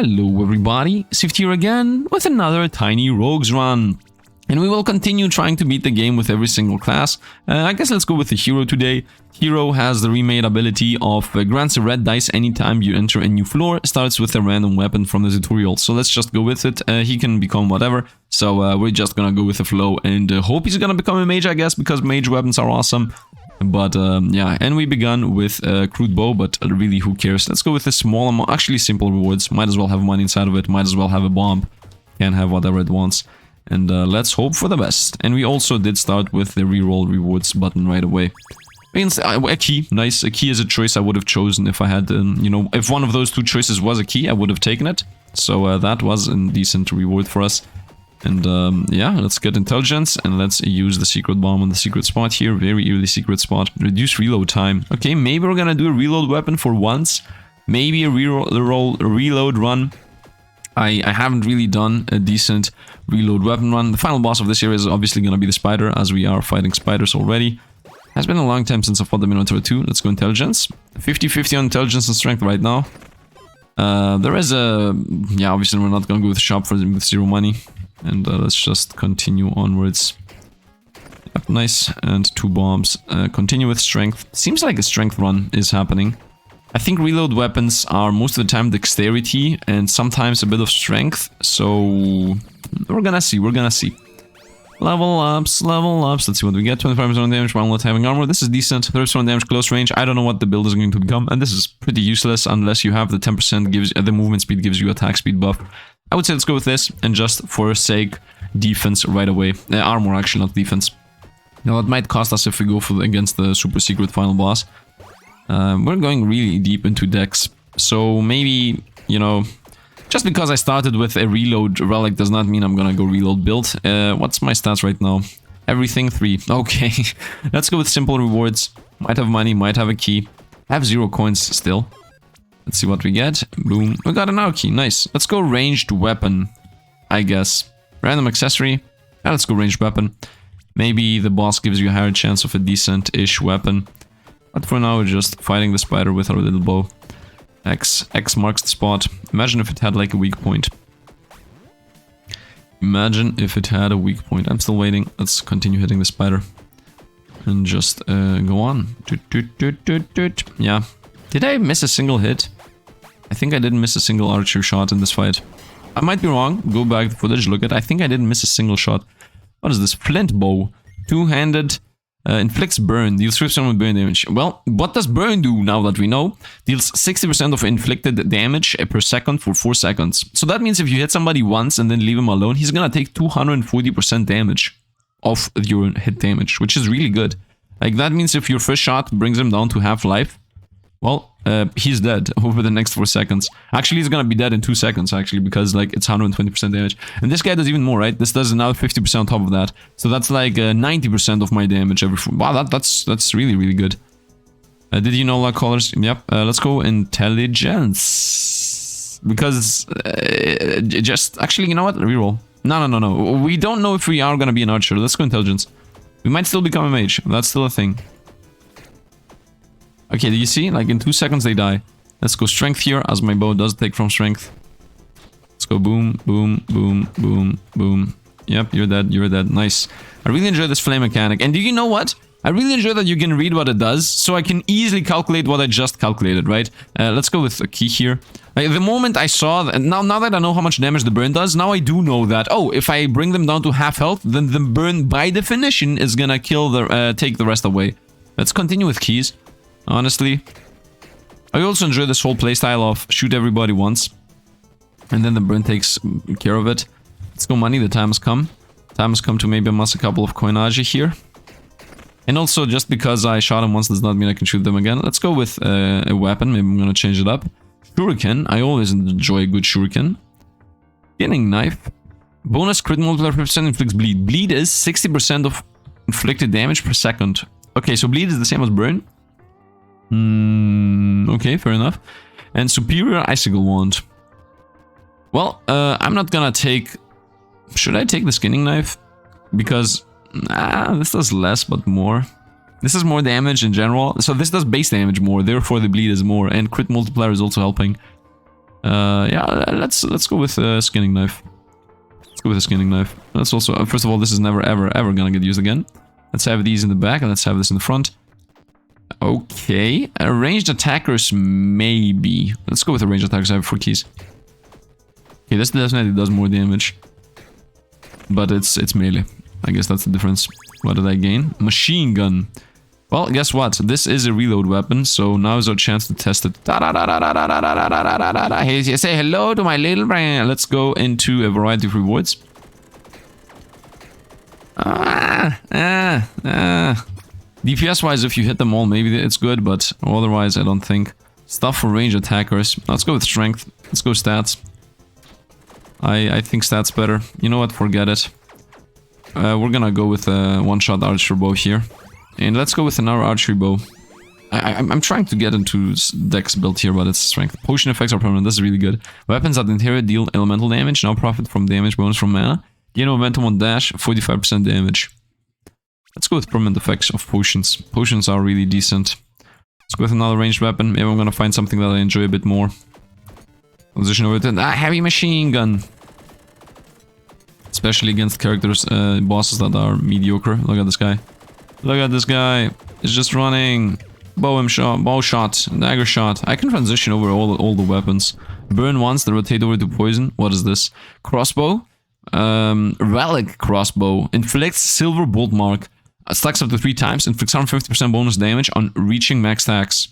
Hello everybody, Sifd here again with another tiny rogues run. And we will continue trying to beat the game with every single class. I guess let's go with the hero today. Hero has the remade ability of grants a red dice anytime you enter a new floor. Starts with a random weapon from the tutorial. So let's just go with it. He can become whatever. So we're just gonna go with the flow and hope he's gonna become a mage, I guess, because mage weapons are awesome. But yeah, and we begun with a crude bow, but really who cares. Let's go with a small amount, actually simple rewards. Might as well have money inside of it, might as well have a bomb. Can have whatever it wants. And let's hope for the best. And we also did start with the reroll rewards button right away. A key, nice. A key is a choice I would have chosen if I had, you know, if one of those two choices was a key, I would have taken it. So that was a decent reward for us. And yeah, let's get intelligence and let's use the secret bomb on the secret spot here. Very early secret spot. Reduce reload time. Okay, maybe we're gonna do a reload weapon for once. Maybe a reload run. I haven't really done a decent reload weapon run. The final boss of this area is obviously going to be the spider, as we are fighting spiders already. Has been a long time since I fought the Minotaur 2. Let's go intelligence. 50-50 on intelligence and strength right now. There is a... Yeah, obviously we're not going to go with the shop with zero money. And let's just continue onwards. Yep, nice. And 2 bombs. Continue with strength. Seems like a strength run is happening. I think reload weapons are most of the time dexterity and sometimes a bit of strength, so we're gonna see, Level ups, let's see what we get. 25% damage while not having armor, this is decent. 30% damage close range, I don't know what the build is going to become, and this is pretty useless unless you have the 10% gives, the movement speed gives you attack speed buff. I would say let's go with this, and just for sake, defense right away. Armor actually, not defense. Now it might cost us if we go for against the super secret final boss. We're going really deep into decks, so maybe, you know, just because I started with a reload relic does not mean I'm gonna go reload build. What's my stats right now? Everything 3. Okay, let's go with simple rewards. Might have money, might have a key. I have 0 coins still. Let's see what we get. Boom, we got an arrow key, nice. Let's go ranged weapon, I guess. Random accessory. Yeah, let's go ranged weapon. Maybe the boss gives you a higher chance of a decent-ish weapon. But for now, we're just fighting the spider with our little bow. X marks the spot. Imagine if it had like a weak point. Imagine if it had a weak point. I'm still waiting. Let's continue hitting the spider. And just go on. Yeah. Did I miss a single hit? I think I didn't miss a single archer shot in this fight. I might be wrong. Go back to the footage, look at it. I think I didn't miss a single shot. What is this? Flint bow. Two-handed. Inflicts burn, deals 3% of burn damage. Well, what does burn do now that we know? Deals 60% of inflicted damage per second for 4 seconds. So that means if you hit somebody once and then leave him alone, he's gonna take 240% damage of your hit damage, which is really good. Like, that means if your first shot brings him down to half life, well, he's dead over the next 4 seconds. Actually, he's gonna be dead in 2 seconds, actually, because, like, it's 120% damage. And this guy does even more, right? This does another 50% on top of that. So that's like 90% of my damage every... Wow, that's really, really good. Did you know, like, colors? Yep. Let's go intelligence. Because... just... Actually, you know what? Reroll. No. We don't know if we are gonna be an archer. Let's go intelligence. We might still become a mage. That's still a thing. Okay, do you see? Like, in 2 seconds they die. Let's go strength here, as my bow does take from strength. Let's go boom, boom, boom, boom, boom. Yep, you're dead, nice. I really enjoy this flame mechanic. And do you know what? I really enjoy that you can read what it does, so I can easily calculate what I just calculated, right? Let's go with a key here. The moment I saw that, now that I know how much damage the burn does, now I do know that, oh, if I bring them down to half health, then the burn, by definition, is gonna kill the, take the rest away. Let's continue with keys. Honestly, I also enjoy this whole playstyle of shoot everybody once, and then the burn takes care of it. Let's go money, the time has come. Time has come to maybe amass a couple of coinage here. And also, just because I shot him once does not mean I can shoot them again. Let's go with a weapon, maybe I'm gonna change it up. Shuriken, I always enjoy a good shuriken. Skinning knife. Bonus crit multiplier 50% inflicts bleed. Bleed is 60% of inflicted damage per second. Okay, so bleed is the same as burn. Okay, fair enough. And superior icicle wand. Well, I'm not gonna take... Should I take the skinning knife? Because, this does less, but more. This is more damage in general. So this does base damage more, therefore the bleed is more. And crit multiplier is also helping. Yeah, let's go with a skinning knife. Let's go with a skinning knife. Let's also, first of all, this is never ever gonna get used again. Let's have these in the back and let's have this in the front. Okay, ranged attackers maybe. Let's go with the ranged attackers. I have 4 keys. Okay, this definitely does more damage, but it's melee. I guess that's the difference. What did I gain? Machine gun. Well, guess what? This is a reload weapon, so now is our chance to test it. Hey, say hello to my little brain. Let's go into a variety of rewards. DPS wise, if you hit them all, maybe it's good, but otherwise, I don't think. Stuff for range attackers. Let's go with strength. Let's go stats. I think stats better. You know what? Forget it. We're gonna go with a one-shot archer bow here. And let's go with another archery bow. I'm trying to get into dex build here, but it's strength. Potion effects are permanent. This is really good. Weapons that inherit deal elemental damage. Now profit from damage bonus from mana. Gain momentum on dash. 45% damage. Let's go with permanent effects of potions. Potions are really decent. Let's go with another ranged weapon. Maybe I'm gonna find something that I enjoy a bit more. Transition over to heavy machine gun. Especially against characters, bosses that are mediocre. Look at this guy. Look at this guy. He's just running. Bow shot, dagger shot. I can transition over all the weapons. Burn once, then rotate over to poison. What is this? Crossbow. Relic crossbow. Inflicts silver bolt mark. Stacks up to 3 times. Inflicts 150% bonus damage on reaching max stacks.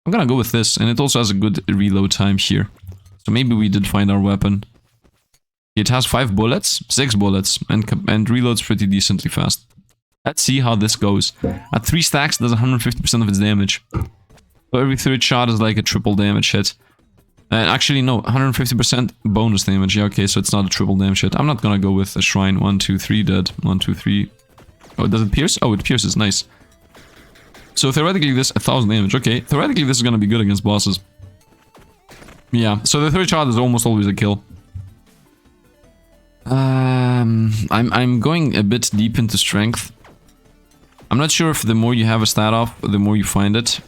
I'm gonna go with this, and it also has a good reload time here. So maybe we did find our weapon. It has 5 bullets, 6 bullets, and reloads pretty decently fast. Let's see how this goes. At 3 stacks, it does 150% of its damage. So every 3rd shot is like a triple damage hit. Actually, no, 150% bonus damage. Yeah, okay, so it's not a triple damage hit. I'm not gonna go with a shrine. 1, 2, 3, dead. 1, 2, 3. Oh, does it pierce? Oh, it pierces. Nice. So theoretically, this 1000 damage. Okay, theoretically, this is gonna be good against bosses. Yeah, so the 3rd shot is almost always a kill. I'm going a bit deep into strength. I'm not sure if the more you have a stat off, the more you find it.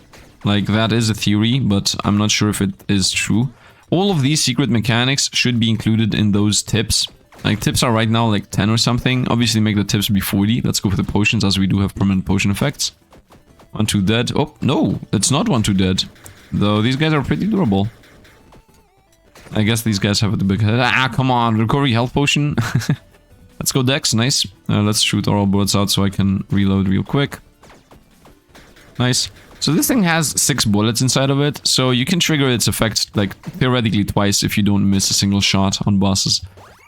Like, that is a theory, but I'm not sure if it is true. All of these secret mechanics should be included in those tips. Like, tips are right now like 10 or something. Obviously, make the tips be 40. Let's go for the potions, as we do have permanent potion effects. 1, 2 dead. Oh, no, it's not 1, 2 dead. Though, these guys are pretty durable. I guess these guys have a big head. Ah, come on, recovery health potion. Let's go dex, nice. Let's shoot all bullets out so I can reload real quick. Nice. So this thing has 6 bullets inside of it, so you can trigger its effect, like, theoretically twice if you don't miss a single shot on bosses.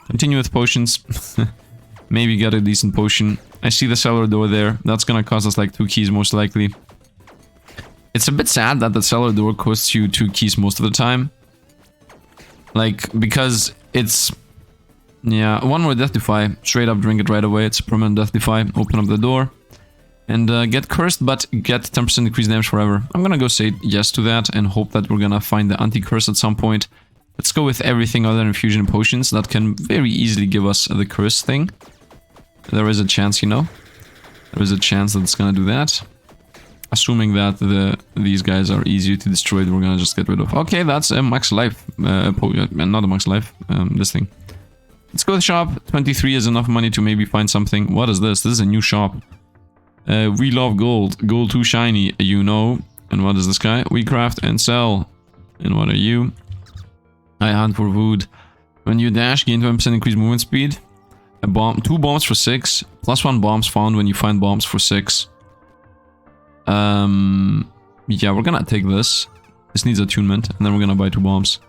Continue with potions. Maybe get a decent potion. I see the cellar door there. That's gonna cost us like 2 keys most likely. It's a bit sad that the cellar door costs you 2 keys most of the time. Like, because it's... Yeah, 1 more death defy. Straight up drink it right away. It's a permanent death defy. Open up the door. And get cursed, but get 10% increased damage forever. I'm gonna go say yes to that and hope that we're gonna find the anti-curse at some point. Let's go with everything other than infusion and potions. That can very easily give us the curse thing. There is a chance, you know. There is a chance that it's gonna do that. Assuming that these guys are easier to destroy, we're gonna just get rid of. Okay, that's a max life. Not a max life. This thing. Let's go to the shop. 23 is enough money to maybe find something. What is this? This is a new shop. We love gold. Gold too shiny, you know. And what is this guy? We craft and sell. And what are you? I hunt for wood. When you dash, gain 20% increased movement speed. A bomb. 2 bombs for 6. Plus 1 bombs found when you find bombs for 6. Yeah, we're gonna take this. This needs attunement, and then we're gonna buy 2 bombs.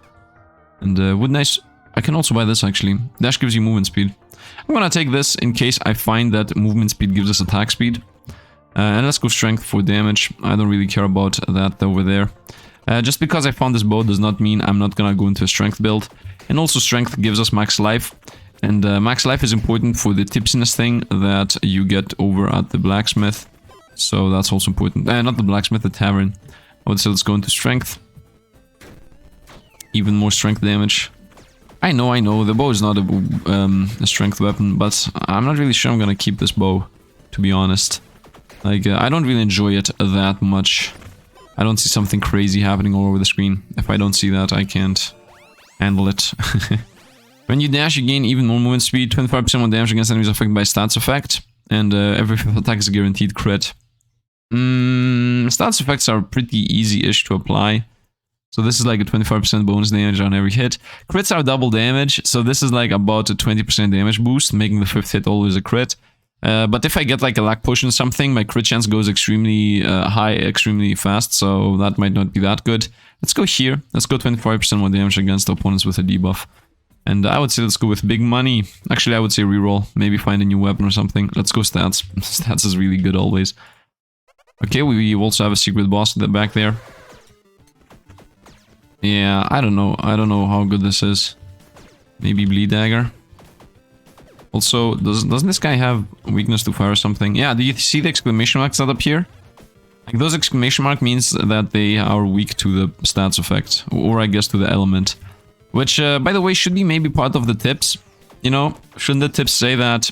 And wood nice. I can also buy this actually. Dash gives you movement speed. I'm gonna take this in case I find that movement speed gives us attack speed. And let's go strength for damage. I don't really care about that over there. Just because I found this bow does not mean I'm not gonna go into a strength build. And also strength gives us max life. And max life is important for the tipsiness thing that you get over at the blacksmith. So that's also important. Not the blacksmith, the tavern. I would say let's go into strength. Even more strength damage. I know, the bow is not a strength weapon, but I'm not really sure I'm gonna keep this bow, to be honest. Like, I don't really enjoy it that much. I don't see something crazy happening all over the screen. If I don't see that, I can't handle it. When you dash, you gain even more movement speed, 25% more damage against enemies affected by stats effect, and every 5th attack is a guaranteed crit. Stats effects are pretty easy-ish to apply. So this is like a 25% bonus damage on every hit. Crits are double damage, so this is like about a 20% damage boost, making the 5th hit always a crit. But if I get like a luck potion or something, my crit chance goes extremely high, extremely fast, so that might not be that good. Let's go here. Let's go 25% more damage against opponents with a debuff. And I would say let's go with big money. Actually, I would say reroll. Maybe find a new weapon or something. Let's go stats. Stats is really good always. Okay, we also have a secret boss at the back there. Yeah, I don't know. I don't know how good this is. Maybe bleed dagger. Also, doesn't this guy have weakness to fire or something? Yeah, do you see the exclamation marks that appear? Like, those exclamation mark means that they are weak to the stats effect. Or I guess to the element. Which, by the way, should be maybe part of the tips. You know, shouldn't the tips say that?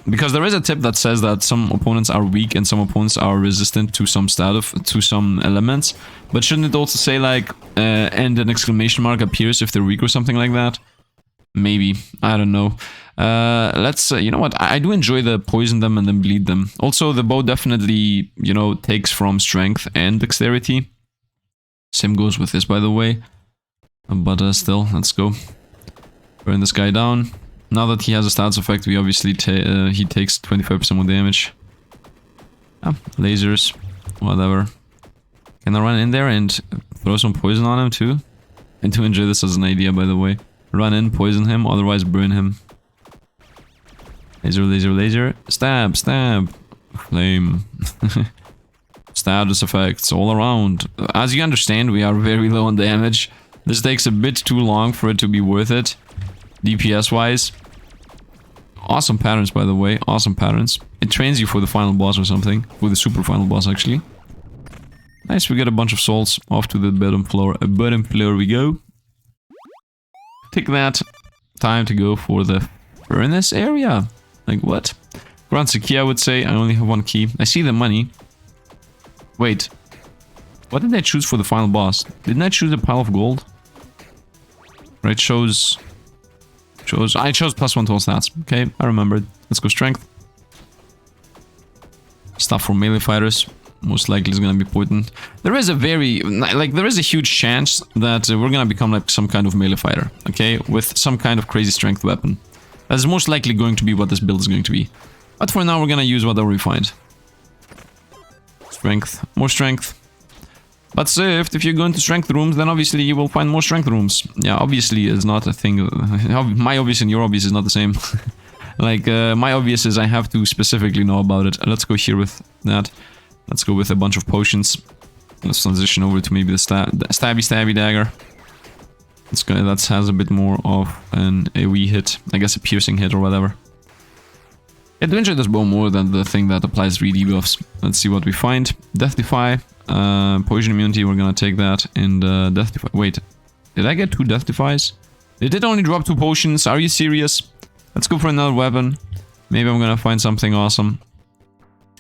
Because there is a tip that says that some opponents are weak and some opponents are resistant to some to some elements. But shouldn't it also say like, and an exclamation mark appears if they're weak or something like that? Maybe. I don't know. Let's, you know what? I do enjoy the poison them and then bleed them. Also, the bow definitely, you know, takes from strength and dexterity. Same goes with this, by the way. But still, let's go. Burn this guy down. Now that he has a stats effect, we obviously he takes 25% more damage. Yeah, lasers, whatever. Can I run in there and throw some poison on him too? I do enjoy this as an idea, by the way. Run in, poison him, otherwise burn him. Laser, laser, laser. Stab, stab. Flame. Status effects all around. As you understand, we are very low on damage. This takes a bit too long for it to be worth it. DPS wise. Awesome patterns, by the way. Awesome patterns. It trains you for the final boss or something. For the super final boss, actually. Nice, we get a bunch of souls. Off to the bottom floor. Bottom floor we go. Take that. Time to go for the furnace area. Like what? Grants a key, I would say. I only have one key. I see the money. Wait. What did I choose for the final boss? Didn't I choose a pile of gold? Right, I chose +1 to all stats. Okay, I remembered. Let's go strength. Stuff for melee fighters. Most likely is gonna be potent. There is a there is a huge chance that we're gonna become like some kind of melee fighter. Okay, with some kind of crazy strength weapon. That's most likely going to be what this build is going to be. But for now, we're gonna use whatever we find. Strength, more strength. But Sifd, if you go into strength rooms, then obviously you will find more strength rooms. Yeah, obviously is not a thing. My obvious and your obvious is not the same. Like, my obvious is I have to specifically know about it. Let's go here with that. Let's go with a bunch of potions. Let's transition over to maybe the stabby dagger. Let's go, that has a bit more of an AoE hit. I guess a piercing hit or whatever. I do enjoy this bow more than the thing that applies 3 debuffs. Let's see what we find. Death Defy. Poison immunity, we're gonna take that. And Death Defy. Wait, did I get 2 Death Defies? It did only drop 2 potions. Are you serious? Let's go for another weapon. Maybe I'm gonna find something awesome.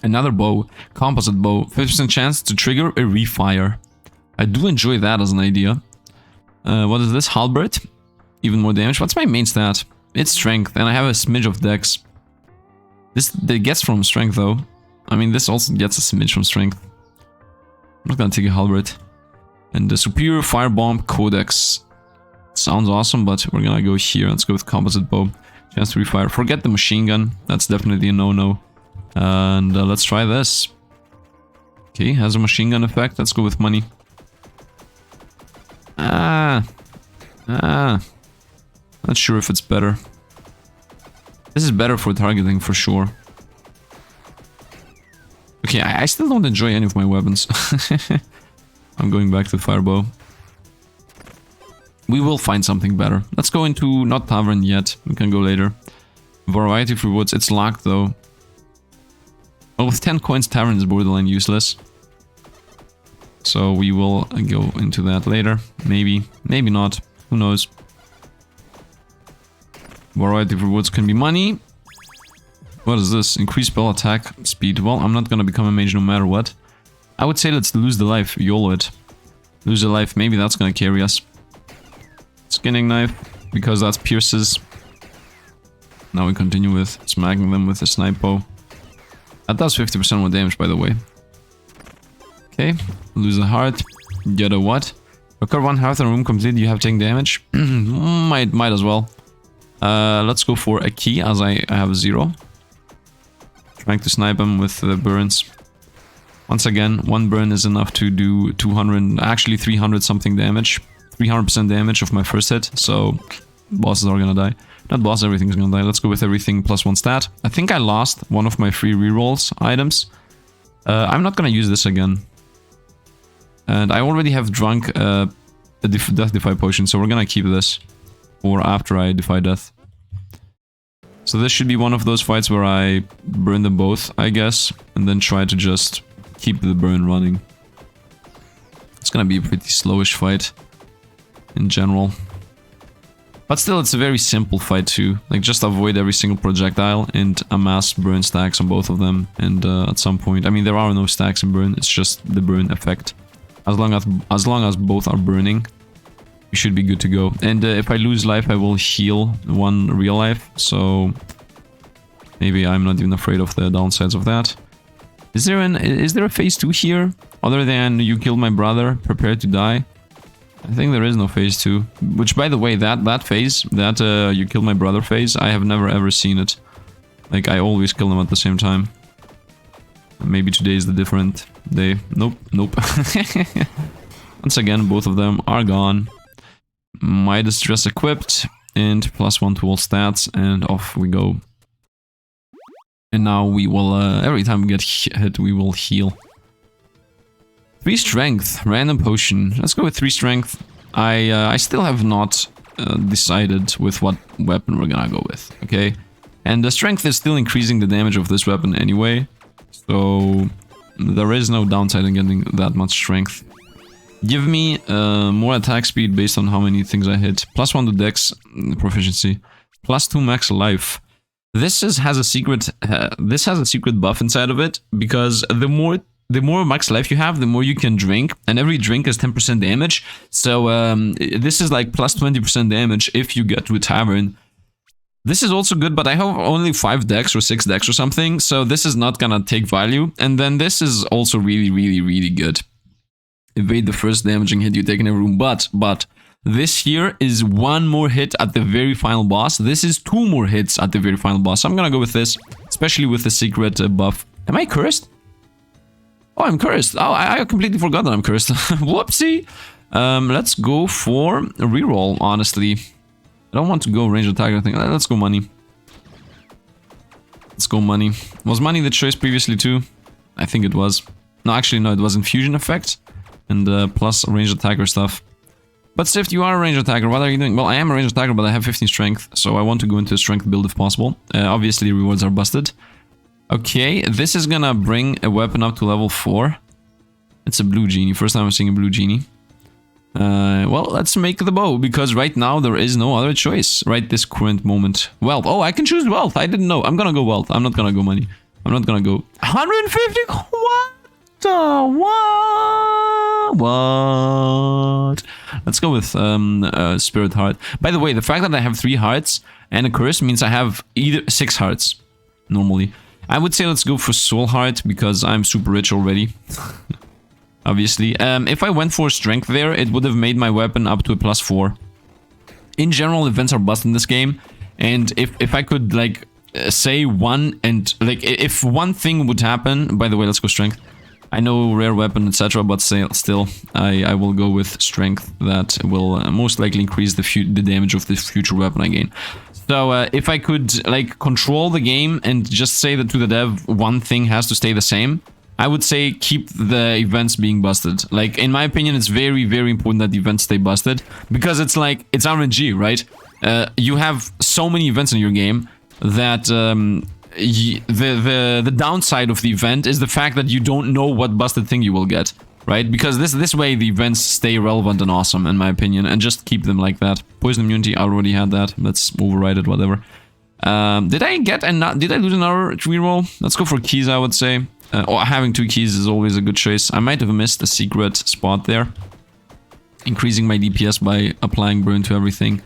Another bow. Composite bow. 50% chance to trigger a refire. I do enjoy that as an idea. What is this? Halberd. Even more damage. What's my main stat? It's strength, and I have a smidge of dex. This gets from strength though. I mean, this also gets a smidge from strength. I'm not gonna take a halberd. And the superior firebomb codex. Sounds awesome, but we're gonna go here. Let's go with composite bow. Chance to refire. Forget the machine gun. That's definitely a no-no. And let's try this. Okay, has a machine gun effect. Let's go with money. Not sure if it's better. This is better for targeting for sure. Okay, I still don't enjoy any of my weapons. I'm going back to the firebow. We will find something better. Let's go into not tavern yet. We can go later. Variety of rewards. It's locked though. Well, with 10 coins, tavern is borderline useless. So we will go into that later. Maybe. Maybe not. Who knows? Variety of rewards can be money. What is this? Increased spell attack speed. Well, I'm not gonna become a mage no matter what. I would say let's lose the life. YOLO it. Lose a life. Maybe that's gonna carry us. Skinning knife, because that pierces. Now we continue with smacking them with the snipe bow. That does 50% more damage, by the way. Okay, lose a heart. Get a what? Occur 1 health and room complete, you have taken damage. might as well. Let's go for a key, as I have 0. Trying to snipe him with the burns. Once again, 1 burn is enough to do 200, actually 300 something damage. 300% damage of my first hit, so bosses are gonna die. Not boss, everything's gonna die. Let's go with everything plus 1 stat. I think I lost one of my free rerolls items. I'm not gonna use this again. And I already have drunk a death defy potion, so we're gonna keep this for after I defy death. So this should be one of those fights where I burn them both, I guess, and then try to just keep the burn running. It's gonna be a pretty slowish fight in general. But still, it's a very simple fight too. Like, just avoid every single projectile and amass burn stacks on both of them. And at some point, I mean, there are no stacks in burn, it's just the burn effect. As long as both are burning, we should be good to go. And if I lose life, I will heal 1 real life. So maybe I'm not even afraid of the downsides of that. Is there a phase 2 here? Other than you killed my brother, prepare to die? I think there is no phase 2. Which, by the way, that phase, that you killed my brother phase, I have never ever seen it. Like, I always kill them at the same time. Maybe today is the different day. Nope, nope. Once again, both of them are gone. Midas dress equipped, and plus 1 to all stats, and off we go. And now we will, every time we get hit, we will heal. 3 strength, random potion. Let's go with 3 strength. I still have not decided with what weapon we're gonna go with, okay? And the strength is still increasing the damage of this weapon anyway. So there is no downside in getting that much strength. Give me more attack speed based on how many things I hit. Plus 1 to dex proficiency. Plus 2 max life. This has a secret. This has a secret buff inside of it, because the more max life you have, the more you can drink, and every drink is 10% damage. So this is like plus 20% damage if you get to a tavern. This is also good, but I have only 5 dex or 6 dex or something, so this is not gonna take value. And then this is also really good. Evade the first damaging hit you take in a room, but this here is 1 more hit at the very final boss. This is 2 more hits at the very final boss. So I'm gonna go with this, especially with the secret buff. Am I cursed? Oh, I'm cursed. Oh, I completely forgot that I'm cursed. Whoopsie. Let's go for a reroll, honestly. I don't want to go range attack or anything. Let's go money. Let's go money. Was money the choice previously too? I think it was. No, actually, no, it was infusion effect. And plus range attacker stuff. But Sifd, you are a range attacker. What are you doing? Well, I am a range attacker, but I have 15 strength. So I want to go into a strength build if possible. Obviously, rewards are busted. Okay, this is gonna bring a weapon up to level 4. It's a blue genie. First time I'm seeing a blue genie. Well, let's make the bow, because right now there is no other choice. Right this current moment. Wealth. Oh, I can choose wealth. I didn't know. I'm gonna go wealth. I'm not gonna go money. I'm not gonna go 150. What the what? Let's go with spirit heart. By the way, the fact that I have 3 hearts and a curse means I have either 6 hearts normally. I would say let's go for soul heart, because I'm super rich already. Obviously. If I went for strength there, it would have made my weapon up to a plus 4. In general, events are busted in this game. And if I could, like, say one, and, like, if one thing would happen... By the way, let's go strength. I know rare weapon, etc., but still, I will go with strength. That will most likely increase the damage of the future weapon I gain. So, if I could, like, control the game and just say that to the dev, one thing has to stay the same, I would say keep the events being busted. Like, in my opinion, it's very important that the events stay busted, because it's like, it's RNG, right? You have so many events in your game that the downside of the event is the fact that you don't know what busted thing you will get, right? Because this way the events stay relevant and awesome, in my opinion, and just keep them like that. Poison immunity, I already had that. Let's override it, whatever. Did I lose another reroll? Let's go for keys, I would say. Or having 2 keys is always a good choice. I might have missed a secret spot there. increasing my DPS by applying burn to everything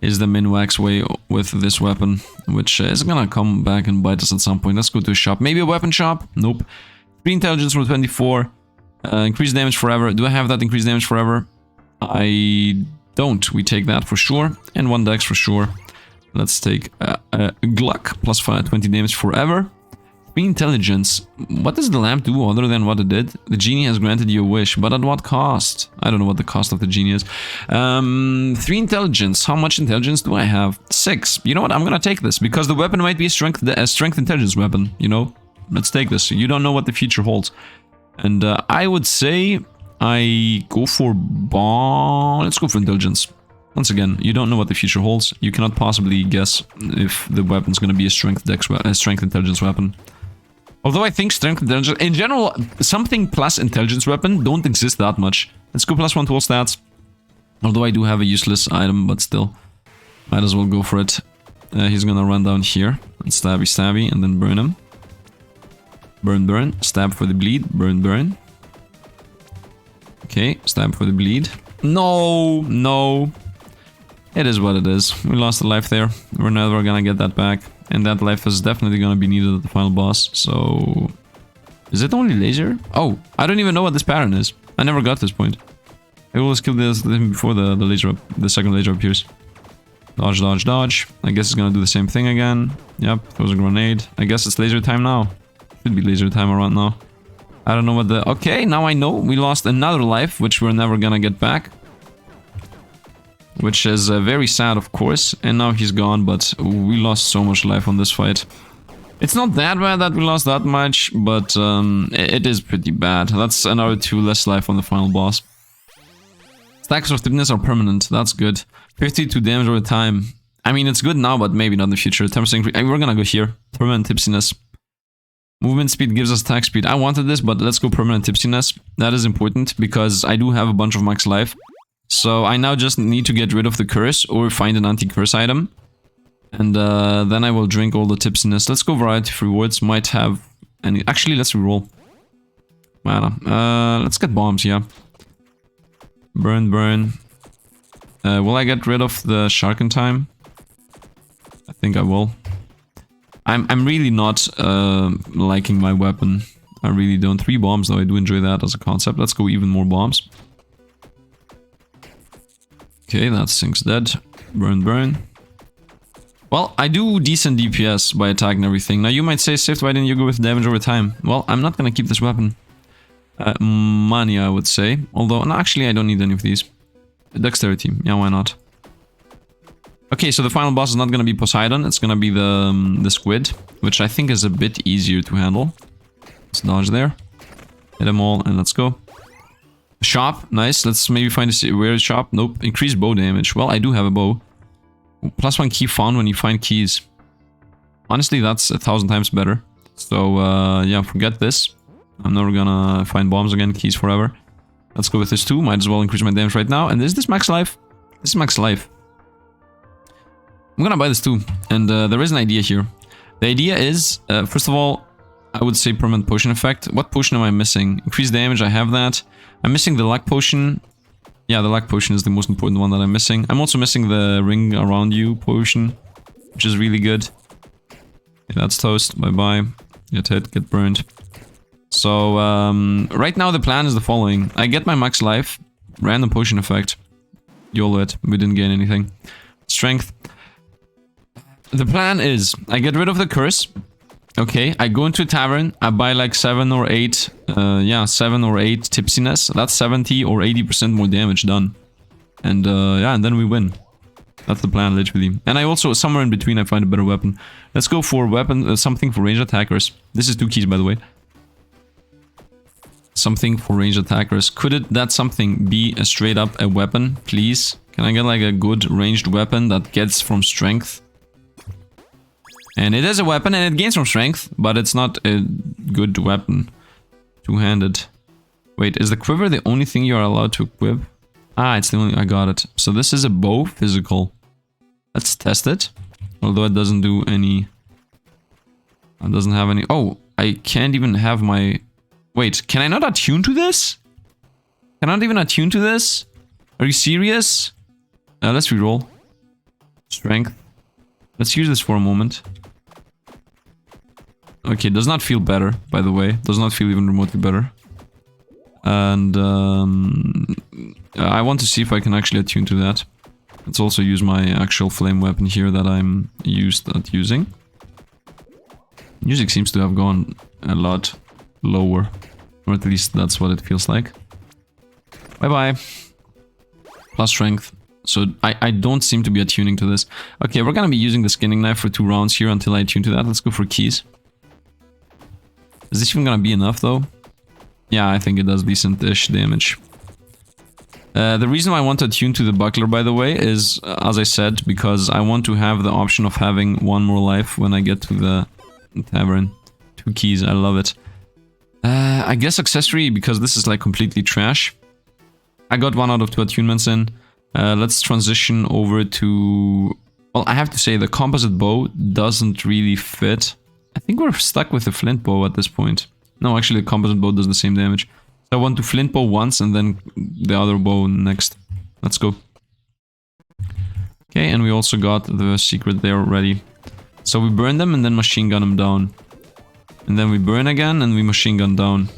is the min-wax way with this weapon, which is gonna come back and bite us at some point. Let's go to a shop. Maybe a weapon shop? Nope. 3 intelligence for 24. Increased damage forever. Do I have that increased damage forever? I don't. We take that for sure. And 1 dex for sure. Let's take Gluck. Plus 20 damage forever. 3 intelligence. What does the lamp do other than what it did? The genie has granted you a wish, but at what cost? I don't know what the cost of the genie is. 3 intelligence. How much intelligence do I have? 6. You know what? I'm gonna take this because the weapon might be a strength intelligence weapon. You know, let's take this. You don't know what the future holds, and I would say I go for bomb. Let's go for intelligence. Once again, you don't know what the future holds. You cannot possibly guess if the weapon's gonna be a strength intelligence weapon. Although I think strength intelligence, in general, something plus intelligence weapon don't exist that much. Let's go plus 1 to all stats. Although I do have a useless item, but still, might as well go for it. He's gonna run down here and stabby, and then burn him. Burn, stab for the bleed, burn. Okay, stab for the bleed. No. It is what it is. We lost a life there. We're never gonna get that back. And that life is definitely gonna be needed at the final boss, so... Is it only laser? Oh, I don't even know what this pattern is. I never got to this point. I always killed this before the second laser appears. Dodge. I guess it's gonna do the same thing again. Yep, throws a grenade. I guess it's laser time now. Should be laser time around now. I don't know what the... Okay, now I know. We lost another life, which we're never gonna get back. Which is very sad, of course, and now he's gone, but we lost so much life on this fight. It's not that bad that we lost that much, but it is pretty bad. That's another 2 less life on the final boss. Stacks of tipsiness are permanent, that's good. 52 damage over time. I mean, it's good now, but maybe not in the future. 10% we're gonna go here. Permanent tipsiness. Movement speed gives us attack speed. I wanted this, but let's go permanent tipsiness. That is important, because I do have a bunch of max life. So I now just need to get rid of the curse or find an anti-curse item. And then I will drink all the tipsiness. Let's go variety of rewards. Might have any... Actually, let's reroll. Mana. Let's get bombs, yeah. Burn. Will I get rid of the shark in time? I think I will. I'm really not liking my weapon. I really don't. 3 bombs though, I do enjoy that as a concept. Let's go even more bombs. Okay, that thing's dead. Burn. Well, I do decent DPS by attacking everything. Now you might say, Sifd, why didn't you go with damage over time? Well, I'm not gonna keep this weapon. Money, I would say. Although, no, actually, I don't need any of these. Dexterity, yeah, why not? Okay, so the final boss is not gonna be Poseidon. It's gonna be the squid, which I think is a bit easier to handle. Let's dodge there. Hit them all, and let's go. Shop, nice. Let's maybe find a rare shop. Nope. Increased bow damage. Well, I do have a bow. Plus 1 key found when you find keys. Honestly, that's 1,000 times better. So, yeah, forget this. I'm never gonna find bombs again, keys forever. Let's go with this too. Might as well increase my damage right now. And is this max life? This is max life. I'm gonna buy this too. And there is an idea here. The idea is, first of all, I would say permanent potion effect. What potion am I missing? Increased damage, I have that. I'm missing the luck potion. Yeah, the luck potion is the most important one that I'm missing. I'm also missing the ring around you potion, which is really good. Yeah, that's toast. Bye-bye. Get hit, get burned. So, right now the plan is the following. I get my max life. Random potion effect. YOLO it. We didn't gain anything. Strength. The plan is, I get rid of the curse. Okay, I go into a tavern, I buy like 7 or 8 tipsiness. That's 70 or 80% more damage done. And yeah, and then we win. That's the plan, literally. And I also, somewhere in between, I find a better weapon. Let's go for weapon, something for ranged attackers. This is 2 keys, by the way. Something for ranged attackers. Could that something be a straight up a weapon, please? Can I get like a good ranged weapon that gets from strength? And it is a weapon and it gains from strength, but it's not a good weapon. Two-handed. Wait, is the quiver the only thing you are allowed to equip? Ah, it's the only... I got it. So this is a bow, physical. Let's test it. Although it doesn't do any... It doesn't have any... Oh, I can't even have my... Wait, can I not attune to this? Cannot even attune to this? Are you serious? Let's reroll. Strength. Let's use this for a moment. Okay, does not feel better, by the way. Does not feel even remotely better. And I want to see if I can actually attune to that. Let's also use my actual flame weapon here that I'm used at using. Music seems to have gone a lot lower. Or at least that's what it feels like. Bye-bye. Plus strength. So I don't seem to be attuning to this. Okay, we're gonna be using the skinning knife for 2 rounds here until I attune to that. Let's go for keys. Is this even gonna be enough though? Yeah, I think it does decent-ish damage. The reason why I want to attune to the Butler, by the way, is, as I said, because I want to have the option of having 1 more life when I get to the tavern. 2 keys, I love it. I guess accessory, because this is like completely trash. I got 1 out of 2 attunements in. Let's transition over to... Well, I have to say, the composite bow doesn't really fit. I think we're stuck with the flint bow at this point. No, actually, the composite bow does the same damage. So I want to flint bow once and then the other bow next. Let's go. Okay, and we also got the secret there already. So we burn them and then machine gun them down. And then we burn again and we machine gun down.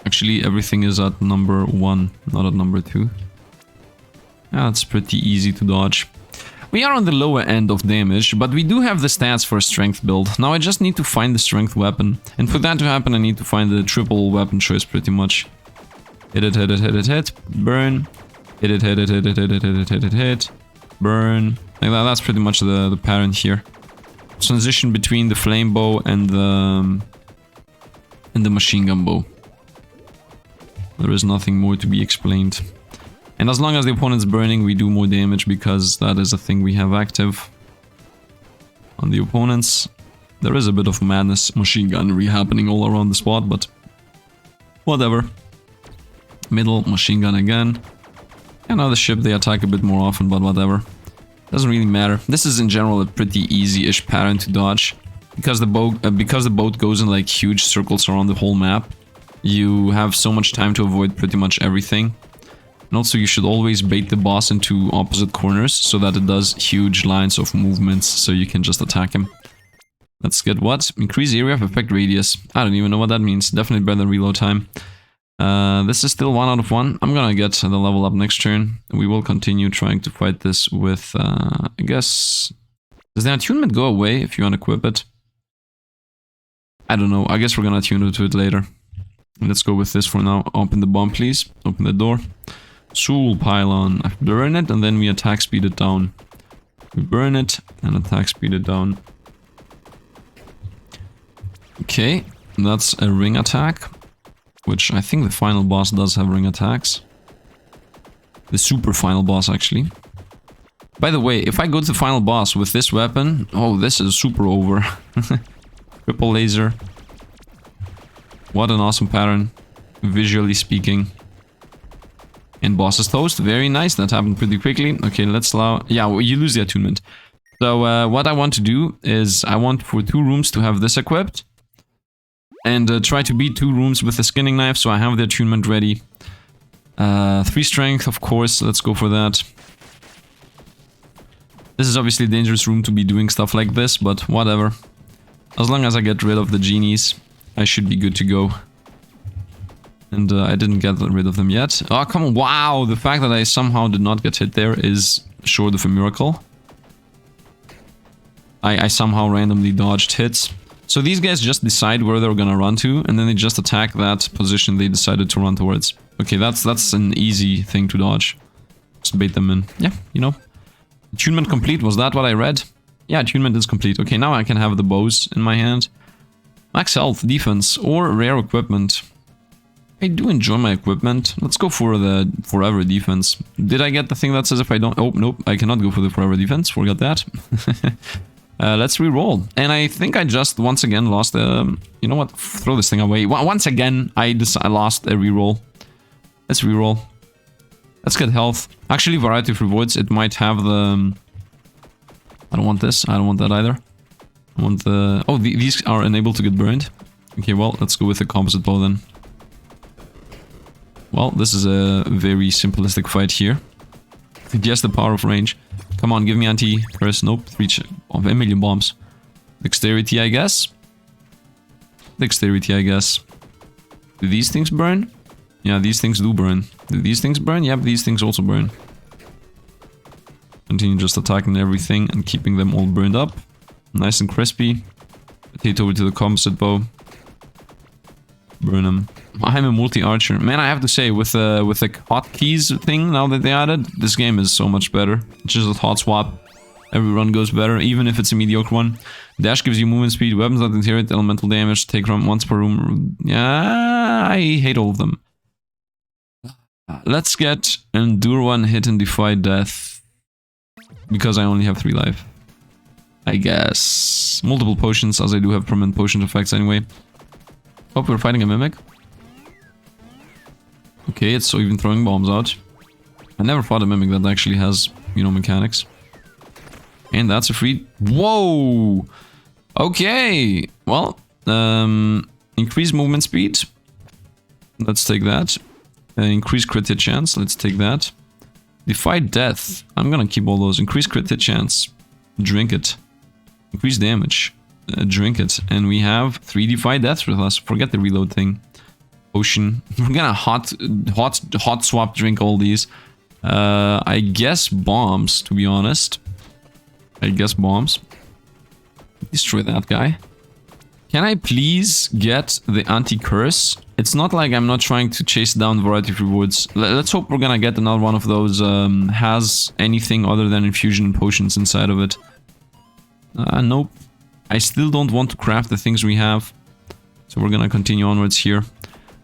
Actually, everything is at number 1, not at number 2. Yeah, it's pretty easy to dodge. We are on the lower end of damage, but we do have the stats for a strength build. Now I just need to find the strength weapon. And for that to happen, I need to find the triple weapon choice pretty much. Hit it, hit it, hit it, hit. Burn. Hit it, hit it, hit it, hit it, hit it, hit it, hit. Burn. Like that, that's pretty much the pattern here. Transition between the flame bow and the machine gun bow. There is nothing more to be explained. And as long as the opponent's burning, we do more damage because that is a thing we have active. On the opponents, there is a bit of madness machine gunnery happening all around the spot, but whatever. Middle, machine gun again. And now the ship, they attack a bit more often, but whatever. Doesn't really matter. This is in general a pretty easy-ish pattern to dodge. Because the boat goes in like huge circles around the whole map, you have so much time to avoid pretty much everything. And also you should always bait the boss into opposite corners so that it does huge lines of movements so you can just attack him. Let's get what? Increase area of effect radius. I don't even know what that means. Definitely better than reload time. This is still 1 out of 1. I'm gonna get the level up next turn. We will continue trying to fight this with, I guess... Does the attunement go away if you unequip it? I don't know. I guess we're gonna attune to it later. Let's go with this for now. Open the bomb, please. Open the door. Soul pylon. I burn it and then we attack speed it down. We burn it and attack speed it down. Okay, that's a ring attack. Which I think the final boss does have ring attacks. The super final boss, actually. By the way, if I go to the final boss with this weapon... Oh, this is super over. Triple laser. What an awesome pattern, visually speaking. And boss is toast. Very nice. That happened pretty quickly. Okay, let's allow... Yeah, well, you lose the attunement. So what I want to do is I want for 2 rooms to have this equipped. And try to beat 2 rooms with the skinning knife, so I have the attunement ready. 3 strength, of course. Let's go for that. This is obviously a dangerous room to be doing stuff like this, but whatever. As long as I get rid of the genies, I should be good to go. And I didn't get rid of them yet. Oh, come on. Wow, the fact that I somehow did not get hit there is short of a miracle. I somehow randomly dodged hits. So these guys just decide where they're gonna run to, and then they just attack that position they decided to run towards. Okay, that's an easy thing to dodge. Just bait them in. Yeah, you know. Attunement complete, was that what I read? Yeah, attunement is complete. Okay, now I can have the bows in my hand. Max health, defense, or rare equipment. I do enjoy my equipment. Let's go for the forever defense. Did I get the thing that says if I don't... Oh, nope, I cannot go for the forever defense. Forgot that. Let's re-roll. And I think I just once again lost a... You know what? Throw this thing away. Once again, I lost a re-roll. Let's re-roll. Let's get health. Actually, variety of rewards. It might have the... I don't want this. I don't want that either. I want the... Oh, these are unable to get burned. Okay, well, let's go with the composite bow then. Well, this is a very simplistic fight here. Just the power of range. Come on, give me anti-curse. Nope, reach of a million bombs. Dexterity, I guess. Dexterity, I guess. Do these things burn? Yeah, these things do burn. Do these things burn? Yep, these things also burn. Continue just attacking everything and keeping them all burned up. Nice and crispy. Rotate over to the composite bow. Burn them. I'm a multi-archer. Man, I have to say, with the hotkeys thing, now that they added, this game is so much better. It's just a hot swap. Every run goes better, even if it's a mediocre one. Dash gives you movement speed, weapons that inherit elemental damage, take from once per room. Yeah, I hate all of them. Let's get Endure One Hit and Defy Death. Because I only have 3 life. I guess. Multiple potions, as I do have permanent potion effects anyway. Hope we're fighting a mimic. Okay, it's so even throwing bombs out. I never fought a mimic that actually has, you know, mechanics. And that's a free... Whoa! Okay! Well, increase movement speed. Let's take that. Increase crit hit chance. Let's take that. Defy death. I'm gonna keep all those. Increase crit hit chance. Drink it. Increase damage. Drink it. And we have 3 defy deaths with us. Forget the reload thing. Potion. We're gonna hot swap drink all these. I guess bombs, to be honest. I guess bombs. Destroy that guy. Can I please get the anti-curse? It's not like I'm not trying to chase down variety of rewards. Let's hope we're gonna get another one of those has anything other than infusion and potions inside of it. Nope. I still don't want to craft the things we have. So we're gonna continue onwards here.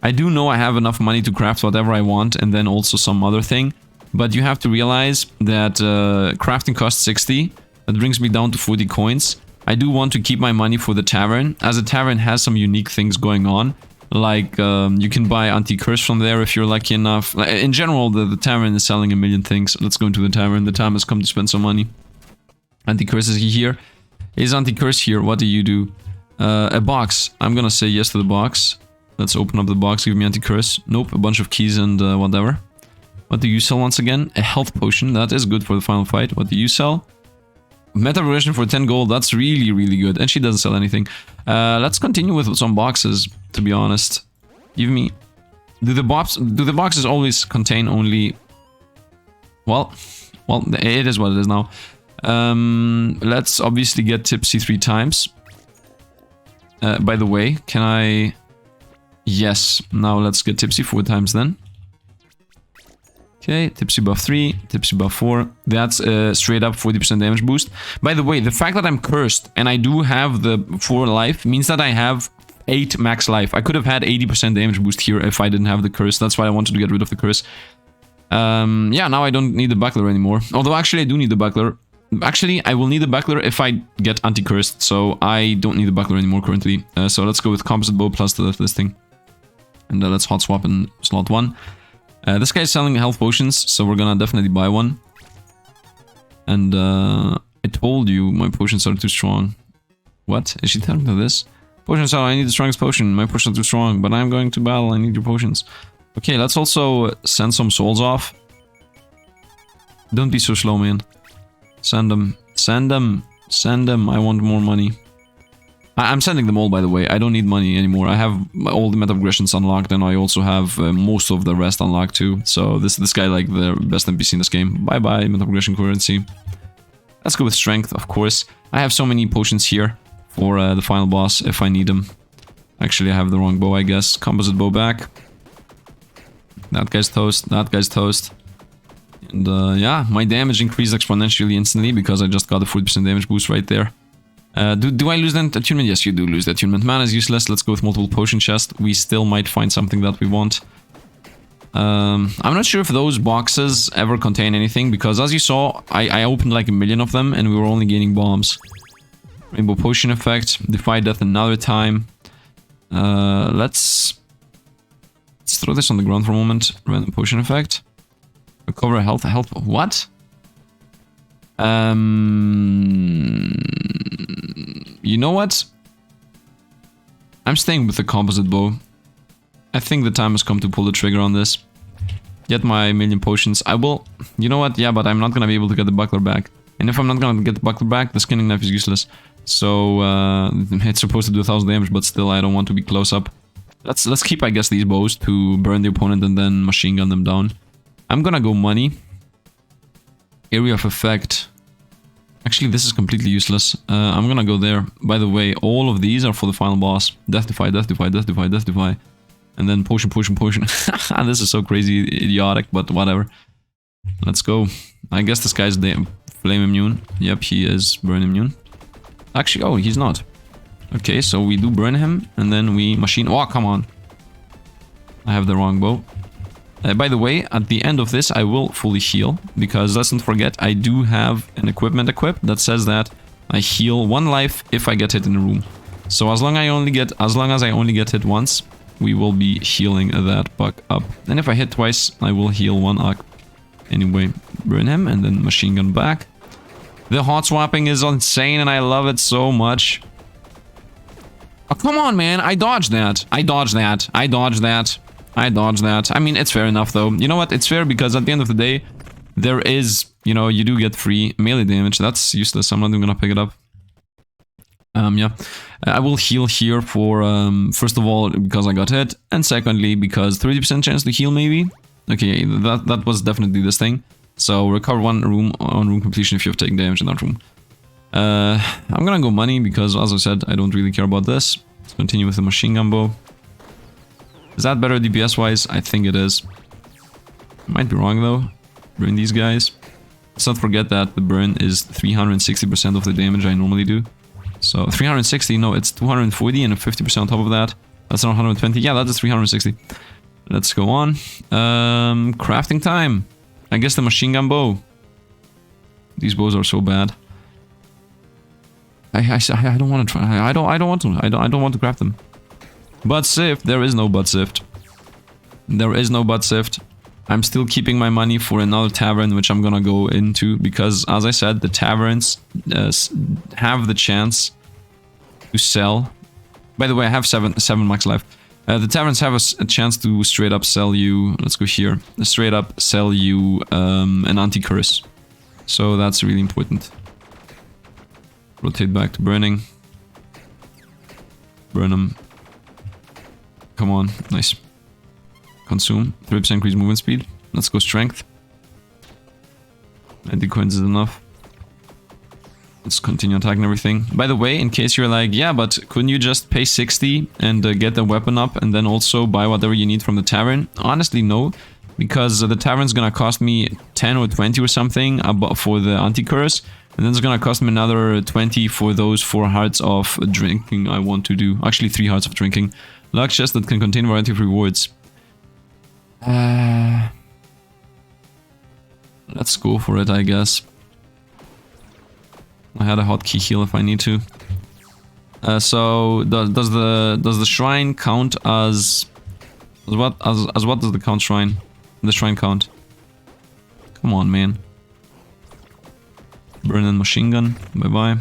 I do know I have enough money to craft whatever I want and then also some other thing. But you have to realize that crafting costs 60. That brings me down to 40 coins. I do want to keep my money for the tavern, as the tavern has some unique things going on. Like, you can buy anti-curse from there if you're lucky enough. In general, the tavern is selling a million things. Let's go into the tavern. The time has come to spend some money. Anti-curse is here. Is anti-curse here? What do you do? A box. I'm gonna say yes to the box. Let's open up the box. Give me anti-curse. Nope, a bunch of keys and whatever. What do you sell once again? A health potion. That is good for the final fight. What do you sell? Meta progression for 10 gold. That's really, really good. And she doesn't sell anything. Let's continue with some boxes, to be honest. Give me... Do the boxes always contain only... Well, it is what it is now. Let's obviously get tipsy 3 times. By the way, can I... Yes. Now let's get tipsy 4 times then. Okay, tipsy buff 3, tipsy buff 4. That's a straight up 40% damage boost. By the way, the fact that I'm cursed and I do have the 4 life means that I have 8 max life. I could have had 80% damage boost here if I didn't have the curse. That's why I wanted to get rid of the curse. Yeah, now I don't need the buckler anymore. Although actually I do need the buckler. Actually, I will need the buckler if I get anti-cursed. So I don't need the buckler anymore currently. So let's go with composite bow plus this thing. And let's hot swap in slot 1. This guy is selling health potions, so we're gonna definitely buy one. And I told you my potions are too strong. What? Is she telling me this? Potions are, I need the strongest potion. My potions are too strong, but I'm going to battle. I need your potions. Okay, let's also send some souls off. Don't be so slow, man. Send them. Send them. Send them. I want more money. I'm sending them all, by the way. I don't need money anymore. I have all the meta progressions unlocked, and I also have most of the rest unlocked too. So this guy, like, the best NPC in this game. Bye-bye, meta progression currency. Let's go with strength, of course. I have so many potions here for the final boss, if I need them. Actually, I have the wrong bow, I guess. Composite bow back. That guy's toast. That guy's toast. And yeah, my damage increased exponentially instantly because I just got a 40% damage boost right there. Do I lose the attunement? Yes, you do lose the attunement. Mana is useless. Let's go with multiple potion chest. We still might find something that we want. I'm not sure if those boxes ever contain anything, because as you saw, I opened like a million of them and we were only gaining bombs. Rainbow potion effect. Defy death another time. Let's throw this on the ground for a moment. Random potion effect. Recover health. What? You know what? I'm staying with the composite bow. I think the time has come to pull the trigger on this. get my million potions. I will... You know what? Yeah, but I'm not gonna be able to get the Butler back. And if I'm not gonna get the Butler back, the skinning knife is useless. So, it's supposed to do 1000 damage, but still I don't want to be close up. Let's keep, I guess, these bows to burn the opponent and then machine gun them down. I'm gonna go money. Area of effect. Actually, this is completely useless. I'm gonna go there. By the way, all of these are for the final boss. Death Defy, Death Defy, Death Defy, Death Defy. And then potion, potion, potion. This is so crazy idiotic, but whatever. Let's go. I guess this guy's flame immune. Yep, he is burn immune. Actually, oh, he's not. Okay, so we do burn him, and then we machine... Oh, come on. I have the wrong bow. By the way, at the end of this, I will fully heal, because let's not forget, I do have an equipment equipped that says that I heal 1 life if I get hit in a room. So as long as I only get hit once, we will be healing that bug up. And if I hit twice, I will heal 1 arc. Anyway, burn him and then machine gun back. The hot swapping is insane and I love it so much. Oh, come on, man. I dodged that. I dodged that. I dodged that. I dodged that. I mean, it's fair enough, though. You know what? It's fair because at the end of the day, there is, you know, you do get free melee damage. That's useless. I'm not even gonna pick it up. Yeah. I will heal here for, first of all, because I got hit. And secondly, because 30% chance to heal, maybe. Okay, that was definitely this thing. So, recover 1 room on room completion if you have taken damage in that room. I'm gonna go money because, as I said, I don't really care about this. Let's continue with the machine gun bow. Is that better DPS-wise? I think it is. Might be wrong, though. Burn these guys. Let's not forget that the burn is 360% of the damage I normally do. So, 360, no, it's 240 and a 50% on top of that. That's not 120. Yeah, that is 360. Let's go on. Crafting time. I guess the machine gun bow. These bows are so bad. I don't want to try. I don't want to. I don't want to craft them. But Sifd, there is no but Sifd. There is no but Sifd. I'm still keeping my money for another tavern, which I'm gonna go into because, as I said, the taverns have the chance to sell. By the way, I have 7 max life. The taverns have a chance to straight up sell you. Let's go here. Straight up sell you an anti-curse. So that's really important. Rotate back to burning. Burn them. Come on, nice. Consume. 30% increase movement speed. Let's go strength. 90 coins is enough. Let's continue attacking everything. By the way, in case you're like, yeah, but couldn't you just pay 60 and get the weapon up and then also buy whatever you need from the tavern? Honestly, no. Because the tavern's gonna cost me 10 or 20 or something for the anti-curse. And then it's gonna cost me another 20 for those 4 hearts of drinking I want to do. Actually, 3 hearts of drinking. Luck chest that can contain variety of rewards. Let's go for it, I guess. I had a hotkey heal if I need to. So does the shrine count as what? As what does the count shrine? The shrine count? Come on, man. Burn and machine gun. Bye bye.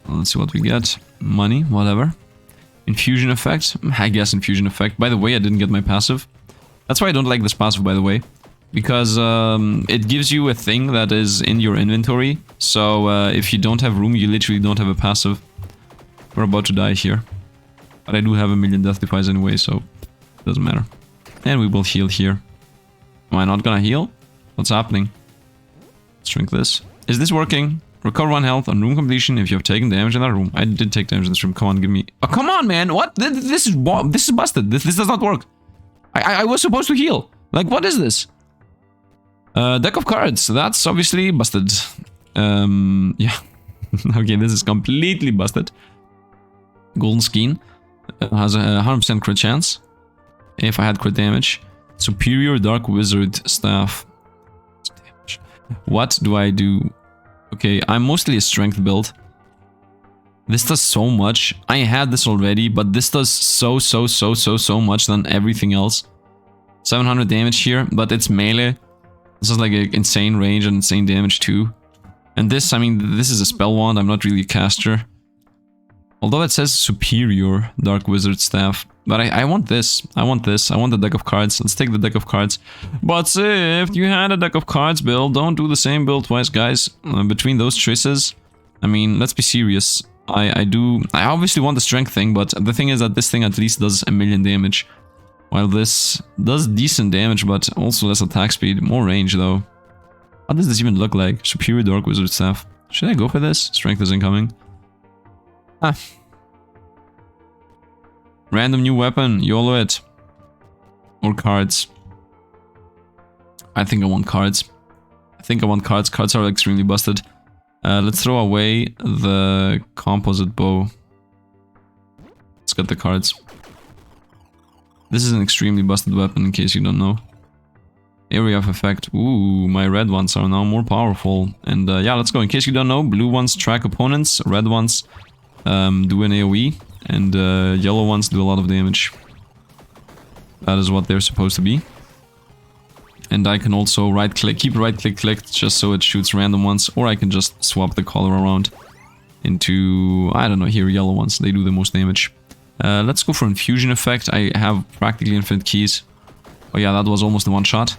Let's see what we get. Money, whatever. Infusion effect? I guess infusion effect. By the way, I didn't get my passive. That's why I don't like this passive, by the way. Because it gives you a thing that is in your inventory. So if you don't have room, you literally don't have a passive. We're about to die here. But I do have a million death defies anyway, so it doesn't matter. And we will heal here. Am I not gonna heal? What's happening? Let's drink this. Is this working? Recover 1 health on room completion if you have taken damage in that room. I did take damage in this room. Come on, give me... Oh, come on, man! What? This is busted. This does not work. I was supposed to heal. Like, what is this? Deck of cards. That's obviously busted. Yeah. Okay, this is completely busted. Golden Skein. Has a 100% crit chance. If I had crit damage. Superior Dark Wizard Staff. What do I do? Okay, I'm mostly a strength build. This does so much. I had this already, but this does so much than everything else. 700 damage here, but it's melee. This is like an insane range and insane damage too. And this, I mean, this is a spell wand. I'm not really a caster. Although it says superior Dark Wizard Staff. But I want this. I want this. I want the deck of cards. Let's take the deck of cards. But if you had a deck of cards build, don't do the same build twice, guys. Between those choices, I mean, let's be serious. I obviously want the strength thing, but the thing is that this thing at least does 1,000,000 damage. While this does decent damage, but also less attack speed. More range, though. How does this even look like? Superior Dark Wizard Staff. Should I go for this? Strength is incoming. Ah. Random new weapon. YOLO it. Or cards. I think I want cards. Cards are extremely busted. Let's throw away the composite bow. Let's get the cards. This is an extremely busted weapon, in case you don't know. Area of effect. Ooh, my red ones are now more powerful. And yeah, let's go. In case you don't know, blue ones track opponents, red ones do an AoE, and yellow ones do a lot of damage. That is what they're supposed to be. And I can also right-click, keep right-click clicked, just so it shoots random ones, or I can just swap the color around into, I don't know, here, yellow ones. They do the most damage. Let's go for infusion effect. I have practically infinite keys. Oh yeah, that was almost a one-shot.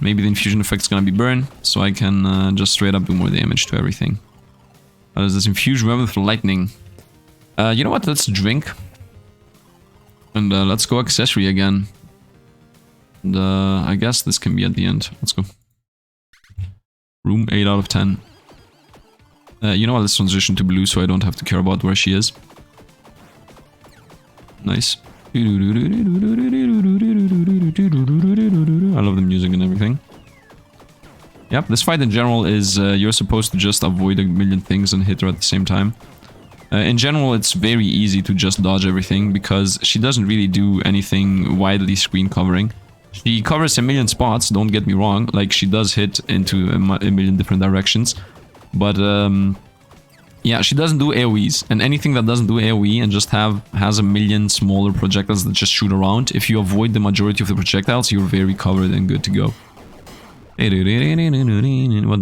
Maybe the infusion effect is gonna be burn, so I can just straight up do more damage to everything. What is this? Infusion weapon for lightning. You know what? Let's drink. And let's go accessory again. And I guess this can be at the end. Let's go. Room 8 out of 10. You know what? Let's transition to blue so I don't have to care about where she is. Nice. I love the music and everything. Yep, this fight in general is you're supposed to just avoid 1,000,000 things and hit her at the same time. In general, it's very easy to just dodge everything because she doesn't really do anything widely screen covering. She covers 1,000,000 spots, don't get me wrong, like she does hit into 1,000,000 different directions. But yeah, she doesn't do AoEs, and anything that doesn't do AoE and just has 1,000,000 smaller projectiles that just shoot around, if you avoid the majority of the projectiles, you're very covered and good to go. What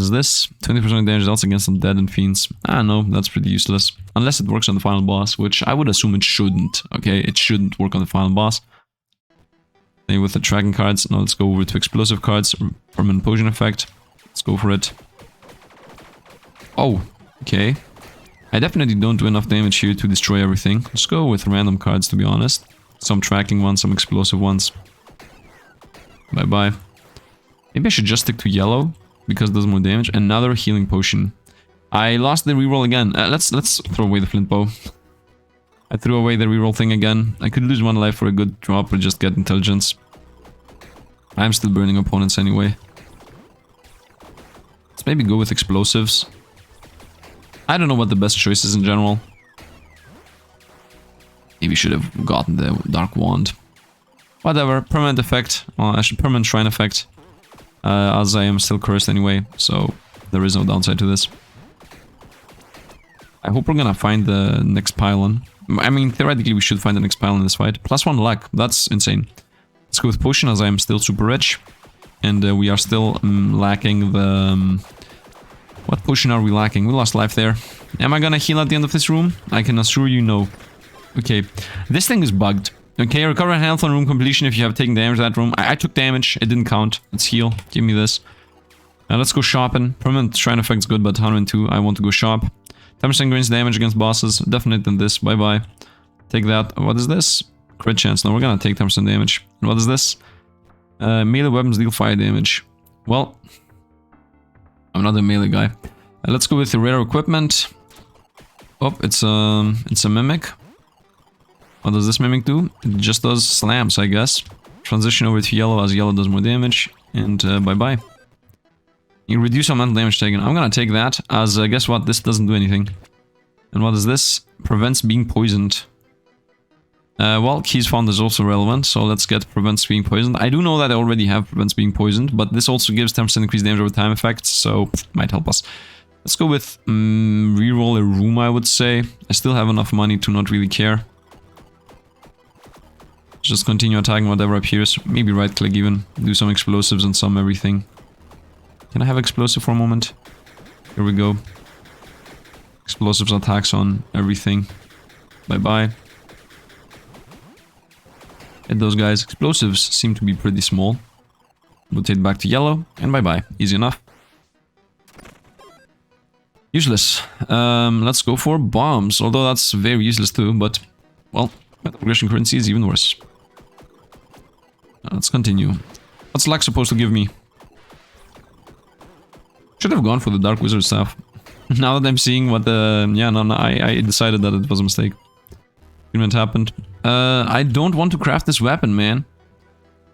is this? 20% damage dealt against undead and fiends. Ah, no, that's pretty useless. Unless it works on the final boss, which I would assume it shouldn't, okay? It shouldn't work on the final boss. Then with the tracking cards, now let's go over to explosive cards. Permanent potion effect. Let's go for it. Oh, okay. I definitely don't do enough damage here to destroy everything. Let's go with random cards, to be honest. Some tracking ones, some explosive ones. Bye-bye. Maybe I should just stick to yellow, because it does more damage. Another healing potion. I lost the reroll again. Let's throw away the flint bow. I threw away the reroll thing again. I could lose 1 life for a good drop or just get intelligence. I'm still burning opponents anyway. Let's maybe go with explosives. I don't know what the best choice is in general. Maybe should have gotten the Dark Wand. Whatever, permanent effect. Well, actually, permanent shrine effect. As I am still cursed anyway, so there is no downside to this. I hope we're gonna find the next pylon. I mean, theoretically we should find the next pylon in this fight. +1 luck, that's insane. Let's go with potion as I am still super rich. And we are still lacking the... what potion are we lacking? We lost life there. Am I gonna heal at the end of this room? I can assure you no. Okay, this thing is bugged. Okay, recover health on room completion if you have taken damage to that room. I took damage, it didn't count. Let's heal, give me this. Now let's go shopping. Permanent shrine effect's good, but 102, I want to go shop. 10% grants damage against bosses, definite than this, bye bye. Take that. What is this? Crit chance, no, we're gonna take 10% damage. What is this? Melee weapons deal fire damage. Well, I'm not a melee guy. Let's go with the rare equipment. Oh, it's a mimic. What does this mimic do? It just does slams, I guess. Transition over to yellow as yellow does more damage. And bye-bye. You reduce amount of damage taken. I'm gonna take that as, guess what? This doesn't do anything. And what is this? Prevents being poisoned. Well, keys found is also relevant, so let's get prevents being poisoned. I do know that I already have prevents being poisoned, but this also gives 10% increased damage over time effects, so might help us. Let's go with reroll a room, I would say. I still have enough money to not really care. Just continue attacking whatever appears. Maybe right click even. Do some explosives and some everything. Can I have explosive for a moment? Here we go. Explosives attacks on everything. Bye bye. Hit those guys. Explosives seem to be pretty small. Rotate back to yellow, and bye-bye. Easy enough. Useless. Let's go for bombs, although that's very useless too, but, well, meta progression currency is even worse. Let's continue. What's luck supposed to give me? Should have gone for the Dark Wizard staff. Now that I'm seeing what the... Yeah, no, I decided that it was a mistake. Agreement happened. I don't want to craft this weapon, man.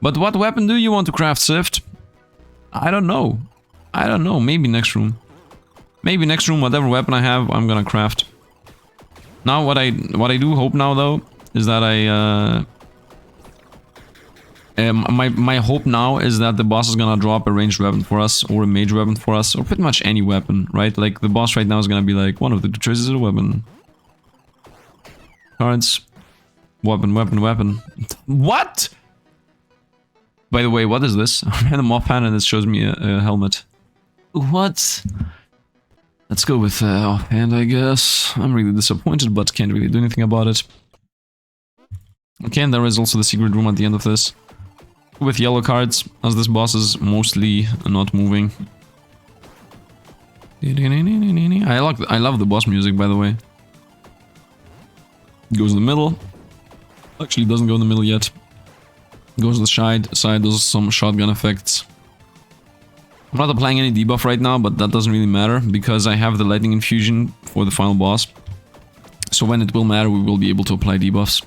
But what weapon do you want to craft, Sifd? I don't know. I don't know. Maybe next room. Maybe next room, whatever weapon I have, I'm gonna craft. Now, what I do hope now, though, is that my hope now is that the boss is gonna drop a ranged weapon for us, or a mage weapon for us, or pretty much any weapon, right? Like, the boss right now is gonna be like, one of the two choices is a weapon. Cards. Weapon, weapon, weapon. What?! By the way, what is this? Random offhand and it shows me a helmet. What? Let's go with offhand, I guess. I'm really disappointed, but can't really do anything about it. Okay, and there is also the secret room at the end of this. With yellow cards, as this boss is mostly not moving. I love the boss music, by the way. Goes in the middle. Actually, doesn't go in the middle yet. Goes to the side, does some shotgun effects. I'm not applying any debuff right now, but that doesn't really matter, because I have the lightning infusion for the final boss. So when it will matter, we will be able to apply debuffs.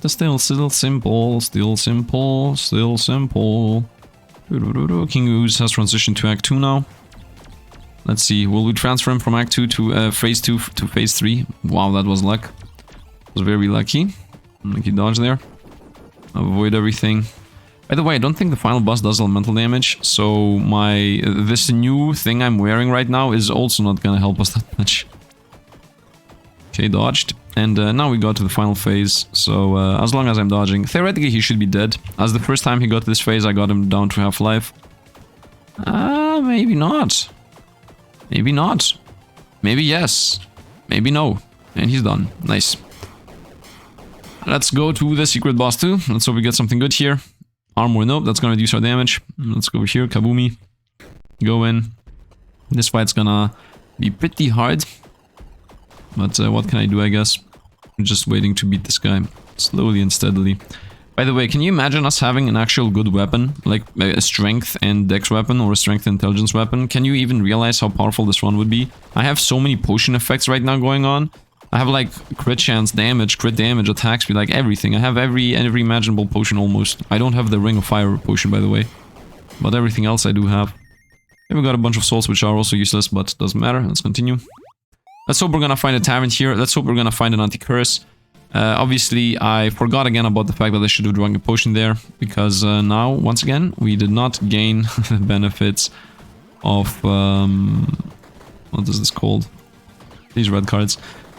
Still simple, still simple, still simple. King Ooze has transitioned to Act 2 now. Let's see, will we transfer him from Act 2 to Phase 2 to Phase 3? Wow, that was luck. Was very lucky. Lucky dodge there. Avoid everything. By the way, I don't think the final boss does elemental damage, so this new thing I'm wearing right now is also not gonna help us that much. Okay, dodged. And now we got to the final phase, so as long as I'm dodging, theoretically he should be dead. As the first time he got to this phase, I got him down to half life. Maybe not. Maybe not. Maybe yes. Maybe no. And he's done. Nice. Let's go to the secret boss too. Let's hope we get something good here. Armor, nope, that's gonna reduce our damage. Let's go here, Kaboomy. Go in. This fight's gonna be pretty hard. But what can I do, I guess? I'm just waiting to beat this guy. Slowly and steadily. By the way, can you imagine us having an actual good weapon? Like a strength and dex weapon or a strength and intelligence weapon? Can you even realize how powerful this one would be? I have so many potion effects right now going on. I have like crit chance, damage, crit damage, attack speed, like everything. I have every imaginable potion almost. I don't have the Ring of Fire potion, by the way. But everything else I do have. And we got a bunch of souls which are also useless, but doesn't matter. Let's continue. Let's hope we're gonna find a tavern here. Let's hope we're gonna find an anti-curse. Obviously, I forgot again about the fact that I should have drunk a potion there. Because now, once again, we did not gain the benefits of... what is this called? These red cards.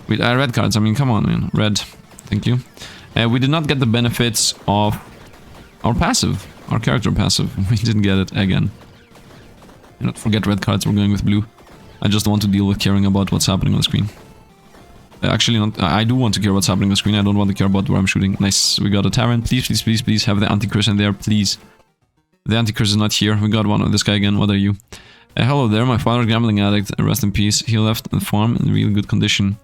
Red cards, I mean, come on, man. Red. Thank you. We did not get the benefits of our passive. Our character passive. We didn't get it again. Do not forget red cards, we're going with blue. I just want to deal with caring about what's happening on the screen. Actually, not, I do want to care what's happening on the screen. I don't want to care about where I'm shooting. Nice, we got a tavern. Please, please, please, please have the anti-curse in there, please. The anti-curse is not here. We got one of this guy again. What are you? Hello there, my father, gambling addict. Rest in peace. He left the farm in really good condition.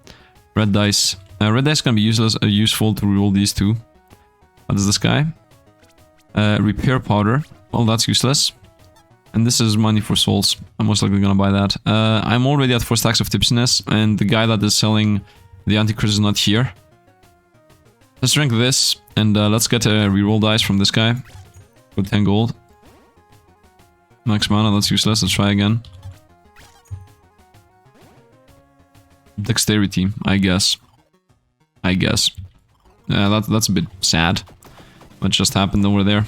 Red dice. Red dice can be useful to reroll these two. What is this guy? Repair powder. Well, that's useless. And this is money for souls. I'm most likely gonna buy that. I'm already at 4 stacks of tipsiness, and the guy that is selling the anti-curse is not here. Let's drink this, and let's get a reroll dice from this guy. For 10 gold. Max mana, that's useless. Let's try again. Dexterity, I guess. Yeah, that's a bit sad. What just happened over there?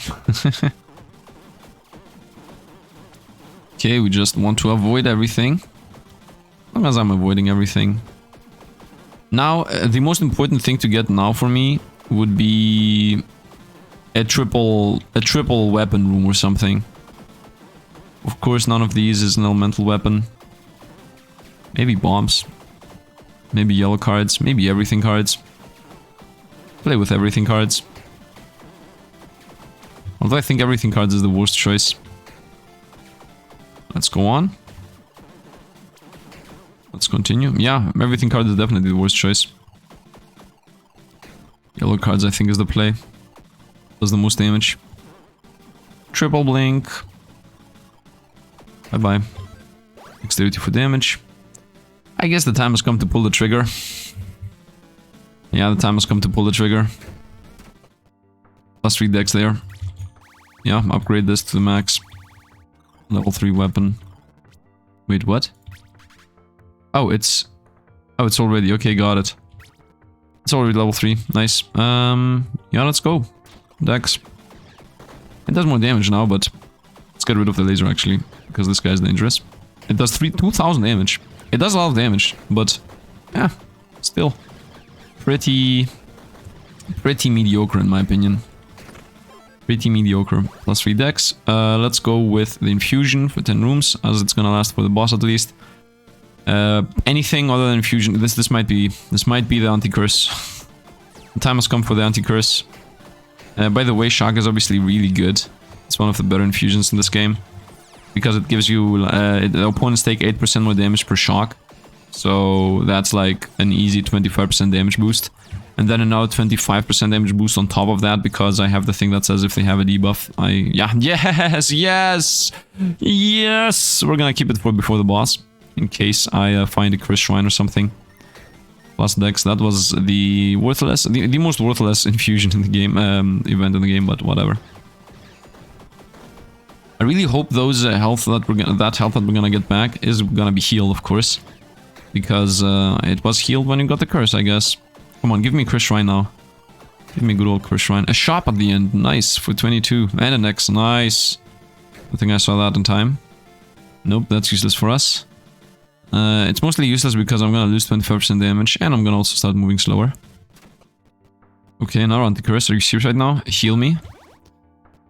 Okay, we just want to avoid everything. As long as I'm avoiding everything. Now, the most important thing to get now for me would be a triple weapon room or something. Of course, none of these is an elemental weapon. Maybe bombs. Maybe yellow cards. Maybe everything cards. Play with everything cards. Although I think everything cards is the worst choice. Let's go on. Let's continue. Yeah, everything card is definitely the worst choice. Yellow cards I think is the play. Does the most damage. Triple blink. Bye bye. Dexterity for damage. I guess the time has come to pull the trigger. Yeah, the time has come to pull the trigger. Plus 3 dex there. Yeah, upgrade this to the max. Level 3 weapon. Wait, what? Oh, it's already... Okay, got it. It's already level 3. Nice. Yeah, let's go. Dex. It does more damage now, but... Let's get rid of the laser, actually. Because this guy is dangerous. It does 2,000 damage. It does a lot of damage, but... Yeah, still. Pretty mediocre, in my opinion. Pretty mediocre. Plus 3 dex. Let's go with the infusion for 10 rooms, as it's gonna last for the boss at least. Anything other than infusion. This might be the anti-curse. The time has come for the anti-curse. By the way, shock is obviously really good. It's one of the better infusions in this game. Because it gives you... the opponents take 8% more damage per shock. So that's like an easy 25% damage boost. And then another 25% damage boost on top of that, because I have the thing that says if they have a debuff, yes! We're gonna keep it for before the boss, in case I find a curse shrine or something. Plus dex, that was the worthless, the most worthless infusion in the game, event in the game, but whatever. I really hope those health that we're gonna get back is gonna be healed, of course. Because it was healed when you got the curse, I guess. Come on, give me a curse shrine now. Give me a good old curse shrine. A shop at the end, nice, for 22. And an X, nice. I think I saw that in time. Nope, that's useless for us. It's mostly useless because I'm gonna lose 25% damage, and I'm gonna also start moving slower. Okay, now anti-curse, are you serious right now? Heal me.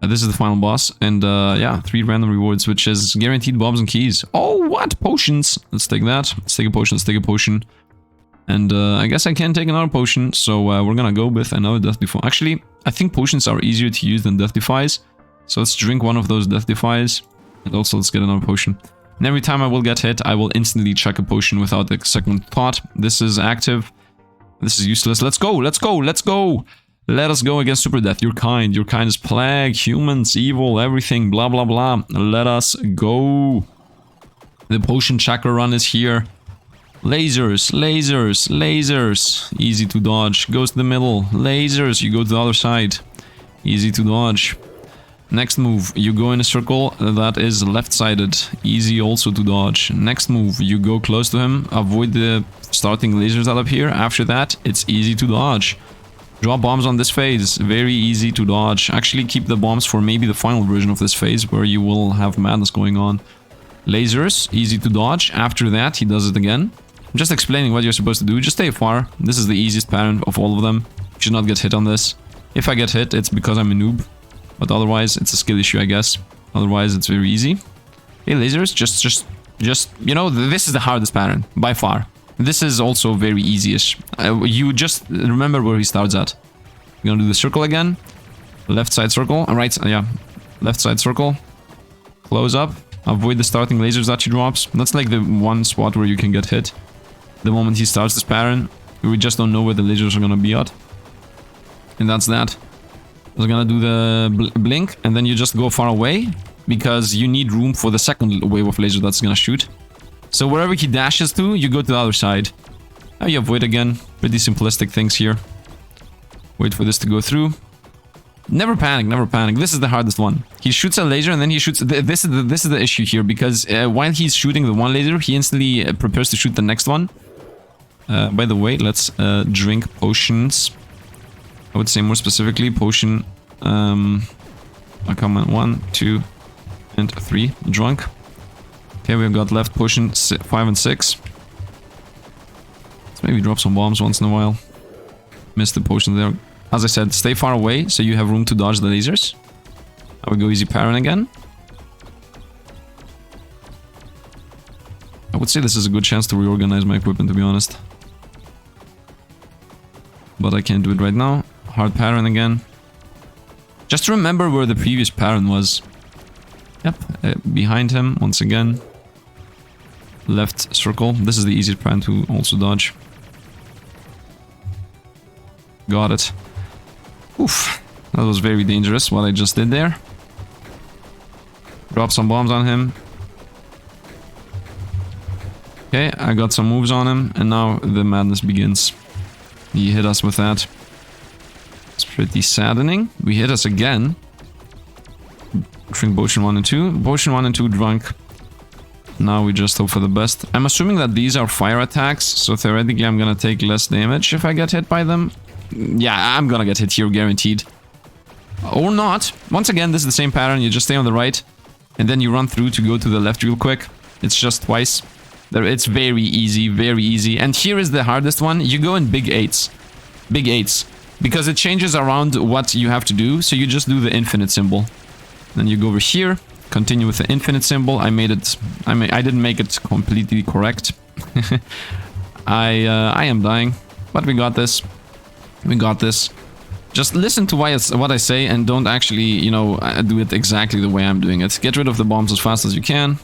This is the final boss, and yeah, 3 random rewards, which is guaranteed bombs and keys. Oh, what? Potions! Let's take that. Let's take a potion, let's take a potion. And I guess I can take another potion, so we're gonna go with another Death Defy. Actually, I think potions are easier to use than Death Defies. So let's drink one of those Death Defies, and also let's get another potion. And every time I will get hit, I will instantly chuck a potion without a second thought. This is active. This is useless. Let's go, let's go, let's go! Let us go against Super Death. Your kind is plague, humans, evil, everything, blah blah blah. Let us go. The potion chakra run is here. Lasers, lasers, lasers. Easy to dodge. Goes to the middle. Lasers, you go to the other side. Easy to dodge. Next move, you go in a circle that is left-sided. Easy also to dodge. Next move, you go close to him. Avoid the starting lasers that appear. After that, it's easy to dodge. Drop bombs on this phase. Very easy to dodge. Actually, keep the bombs for maybe the final version of this phase, where you will have madness going on. Lasers, easy to dodge. After that, he does it again. I'm just explaining what you're supposed to do. Just stay far. This is the easiest pattern of all of them. You should not get hit on this. If I get hit, it's because I'm a noob. But otherwise, it's a skill issue, I guess. Otherwise, it's very easy. Hey, lasers, just, you know, this is the hardest pattern, by far. This is also very easy-ish. You just remember where he starts at. You're gonna do the circle again. Left side circle. Right, yeah. Left side circle. Close up. Avoid the starting lasers that he drops. That's like the one spot where you can get hit. The moment he starts this pattern, we just don't know where the lasers are gonna be at. And that's that. I was gonna do the blink, and then you just go far away, because you need room for the second wave of laser that's gonna shoot. So wherever he dashes to, you go to the other side. Now you avoid again. Pretty simplistic things here. Wait for this to go through. Never panic, never panic. This is the hardest one. He shoots a laser and then he shoots... This is the issue here, because while he's shooting the one laser, he instantly prepares to shoot the next one. By the way, let's drink potions. I would say more specifically, potion... come on, 1, 2, and 3. Drunk. Okay, we've got left potion 5 and 6. Let's maybe drop some bombs once in a while. Missed the potion there. As I said, stay far away so you have room to dodge the lasers. I would go easy parry again. I would say this is a good chance to reorganize my equipment, to be honest. But I can't do it right now. hard pattern again. Just remember where the previous pattern was. Yep, behind him, once again. Left circle. This is the easiest pattern to also dodge. Got it. Oof. That was very dangerous, what I just did there. Drop some bombs on him. Okay, I got some moves on him, and now the madness begins. He hit us with that. It's pretty saddening. We hit us again. Drink potion 1 and 2. Potion 1 and 2 drunk. Now we just hope for the best. I'm assuming that these are fire attacks, so theoretically I'm gonna take less damage if I get hit by them. Yeah, I'm gonna get hit here, guaranteed. Or not. Once again, this is the same pattern. You just stay on the right, and then you run through to go to the left real quick. It's just twice. It's very easy, very easy. And here is the hardest one. You go in big 8s. Big 8s. Because it changes around what you have to do, so you just do the infinite symbol. Then you go over here, continue with the infinite symbol. I didn't make it completely correct. I am dying, but we got this. We got this. Just listen to what I say and don't actually, you know, do it exactly the way I'm doing it. Get rid of the bombs as fast as you can.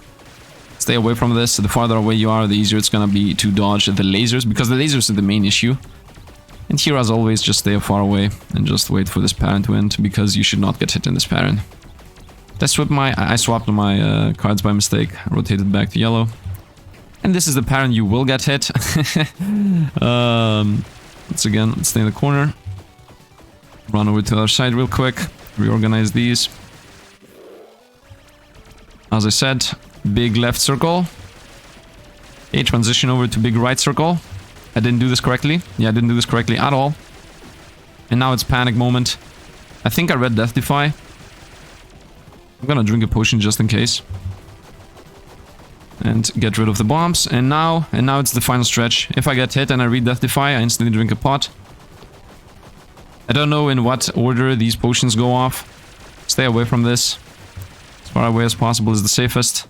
Stay away from this. The farther away you are, the easier it's gonna be to dodge the lasers, because the lasers are the main issue. And here, as always, just stay far away and just wait for this pattern to end, because you should not get hit in this pattern. I swapped my cards by mistake. Rotated back to yellow. And this is the pattern you will get hit. Once again, let's stay in the corner. Run over to the other side real quick. Reorganize these. As I said, big left circle. Okay, transition over to big right circle. I didn't do this correctly. Yeah, I didn't do this correctly at all. And now it's panic moment. I think I read Death Defy. I'm gonna drink a potion just in case. And get rid of the bombs. And now it's the final stretch. If I get hit and I read Death Defy, I instantly drink a pot. I don't know in what order these potions go off. Stay away from this. As far away as possible is the safest.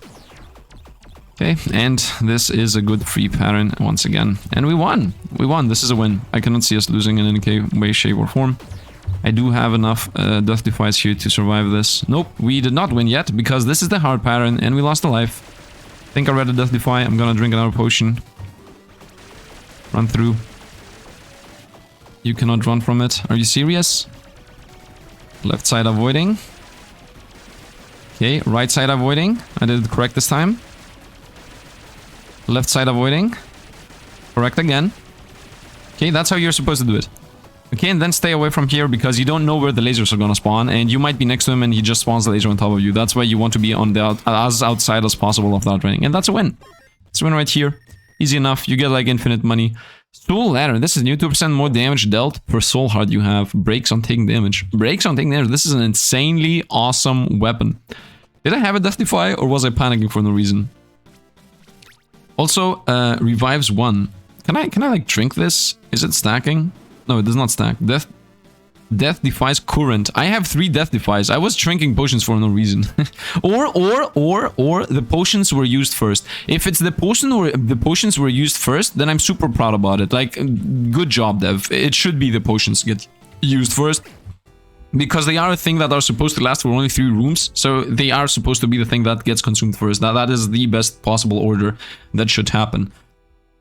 Okay, and this is a good free pattern once again. And we won! We won, this is a win. I cannot see us losing in any way, shape or form. I do have enough Death Defies here to survive this. Nope, we did not win yet, because this is the hard pattern and we lost a life. I think I read a Death Defy. I'm gonna drink another potion. Run through. You cannot run from it. Are you serious? Left side avoiding. Okay, right side avoiding. I did it correct this time. Left side avoiding. Correct again. Okay, that's how you're supposed to do it. Okay, and then stay away from here, because you don't know where the lasers are gonna spawn, and you might be next to him and he just spawns the laser on top of you. That's why you want to be on the as outside as possible of that training. And that's a win. It's a win right here. Easy enough. You get like infinite money. Soul Ladder. This is new. 2% more damage dealt per soul heart you have. Breaks on taking damage. Breaks on taking damage. This is an insanely awesome weapon. Did I have a Death Defy, or was I panicking for no reason? Also, revives 1. Can I like drink this? Is it stacking? No, it does not stack. Death Defies current. I have 3 Death Defies. I was drinking potions for no reason. or the potions were used first. If it's the potions were used first, then I'm super proud about it. Like, good job, Dev. It should be the potions get used first. Because they are a thing that are supposed to last for only 3 rooms. So they are supposed to be the thing that gets consumed first. That is the best possible order that should happen.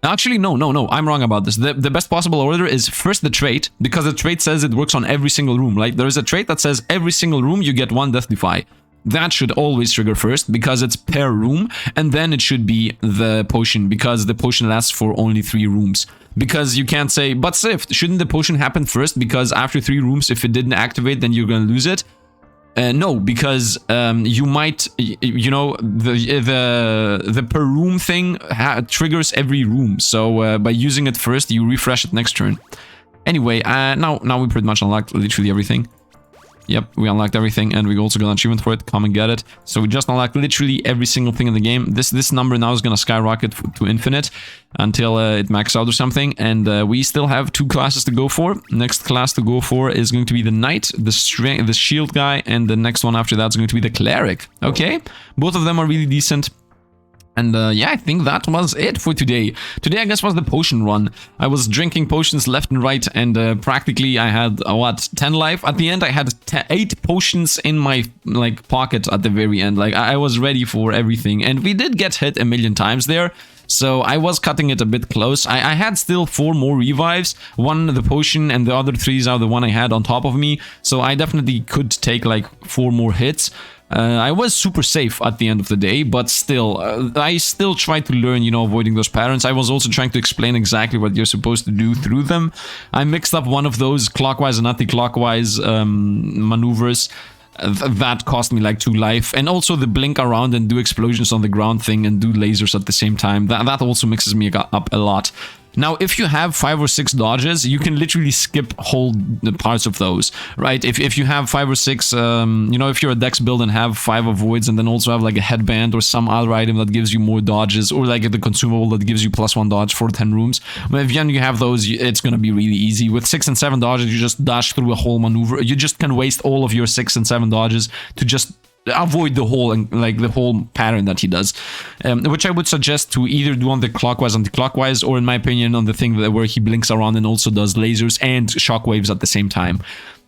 Actually, no, I'm wrong about this. The best possible order is first the trait, because the trait says it works on every single room. Like, there is a trait that says every single room you get 1 Death Defy. That should always trigger first, because it's per room, and then it should be the potion, because the potion lasts for only 3 rooms. Because you can't say, but Sifd, shouldn't the potion happen first, because after 3 rooms, if it didn't activate, then you're gonna lose it? No, because you might, you know, the per room thing triggers every room. So by using it first, you refresh it next turn. Anyway, now we pretty much unlocked literally everything. Yep, we unlocked everything, and we also got an achievement for it. Come and get it. So we just unlocked literally every single thing in the game. This number now is gonna skyrocket to infinite until it maxes out or something. And we still have 2 classes to go for. Next class to go for is going to be the knight, the shield guy, and the next one after that is going to be the cleric. Okay, both of them are really decent. And yeah, I think that was it for today. Today, I guess, was the potion run. I was drinking potions left and right, and practically I had, what, 10 life? At the end, I had 8 potions in my, like, pocket at the very end. Like, I was ready for everything. And we did get hit a million times there. So I was cutting it a bit close. I had still 4 more revives. 1 the potion, and the other 3 are the one I had on top of me. So I definitely could take, like, 4 more hits. I was super safe at the end of the day, but still, I still tried to learn, you know, avoiding those patterns. I was also trying to explain exactly what you're supposed to do through them. I mixed up one of those clockwise and anti-clockwise maneuvers. That cost me like 2 life, and also the blink around and do explosions on the ground thing and do lasers at the same time. That also mixes me up a lot. Now, if you have 5 or 6 dodges, you can literally skip whole parts of those, right? If you have 5 or 6, you know, if you're a dex build and have 5 avoids and then also have like a headband or some other item that gives you more dodges, or like the consumable that gives you +1 dodge for 10 rooms, if you have those, it's going to be really easy. With 6 and 7 dodges, you just dash through a whole maneuver. You just can waste all of your 6 and 7 dodges to just avoid the whole, like, the whole pattern that he does, which I would suggest to either do on the clockwise, anti-clockwise, or in my opinion on the thing where he blinks around and also does lasers and shockwaves at the same time.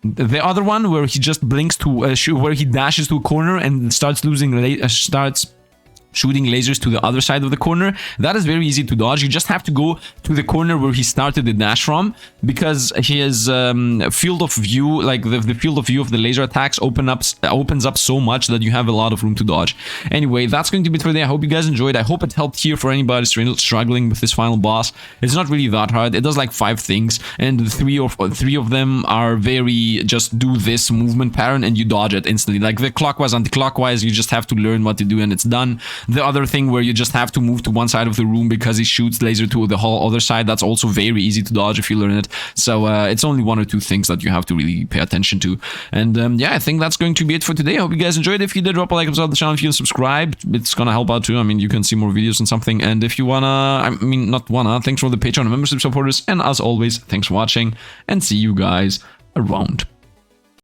The other one where he just blinks to where he dashes to a corner and starts shooting lasers to the other side of the corner, that is very easy to dodge. You just have to go to the corner where he started the dash from, because his field of view, like the field of view of the laser attacks opens up so much that you have a lot of room to dodge. Anyway, that's going to be it for today. I hope you guys enjoyed. I hope it helped here for anybody struggling with this final boss. It's not really that hard. It does like 5 things, and 3 of them are very just do this movement pattern and you dodge it instantly. Like the clockwise, anti-clockwise, you just have to learn what to do and it's done. The other thing where you just have to move to one side of the room because he shoots laser to the whole other side, that's also very easy to dodge if you learn it. So it's only 1 or 2 things that you have to really pay attention to. And yeah, I think that's going to be it for today. I hope you guys enjoyed. If you did, drop a like, subscribe to the channel. If you subscribe, it's gonna help out too. I mean, you can see more videos and something. And if you thanks for the Patreon and membership supporters. And as always, thanks for watching, and see you guys around.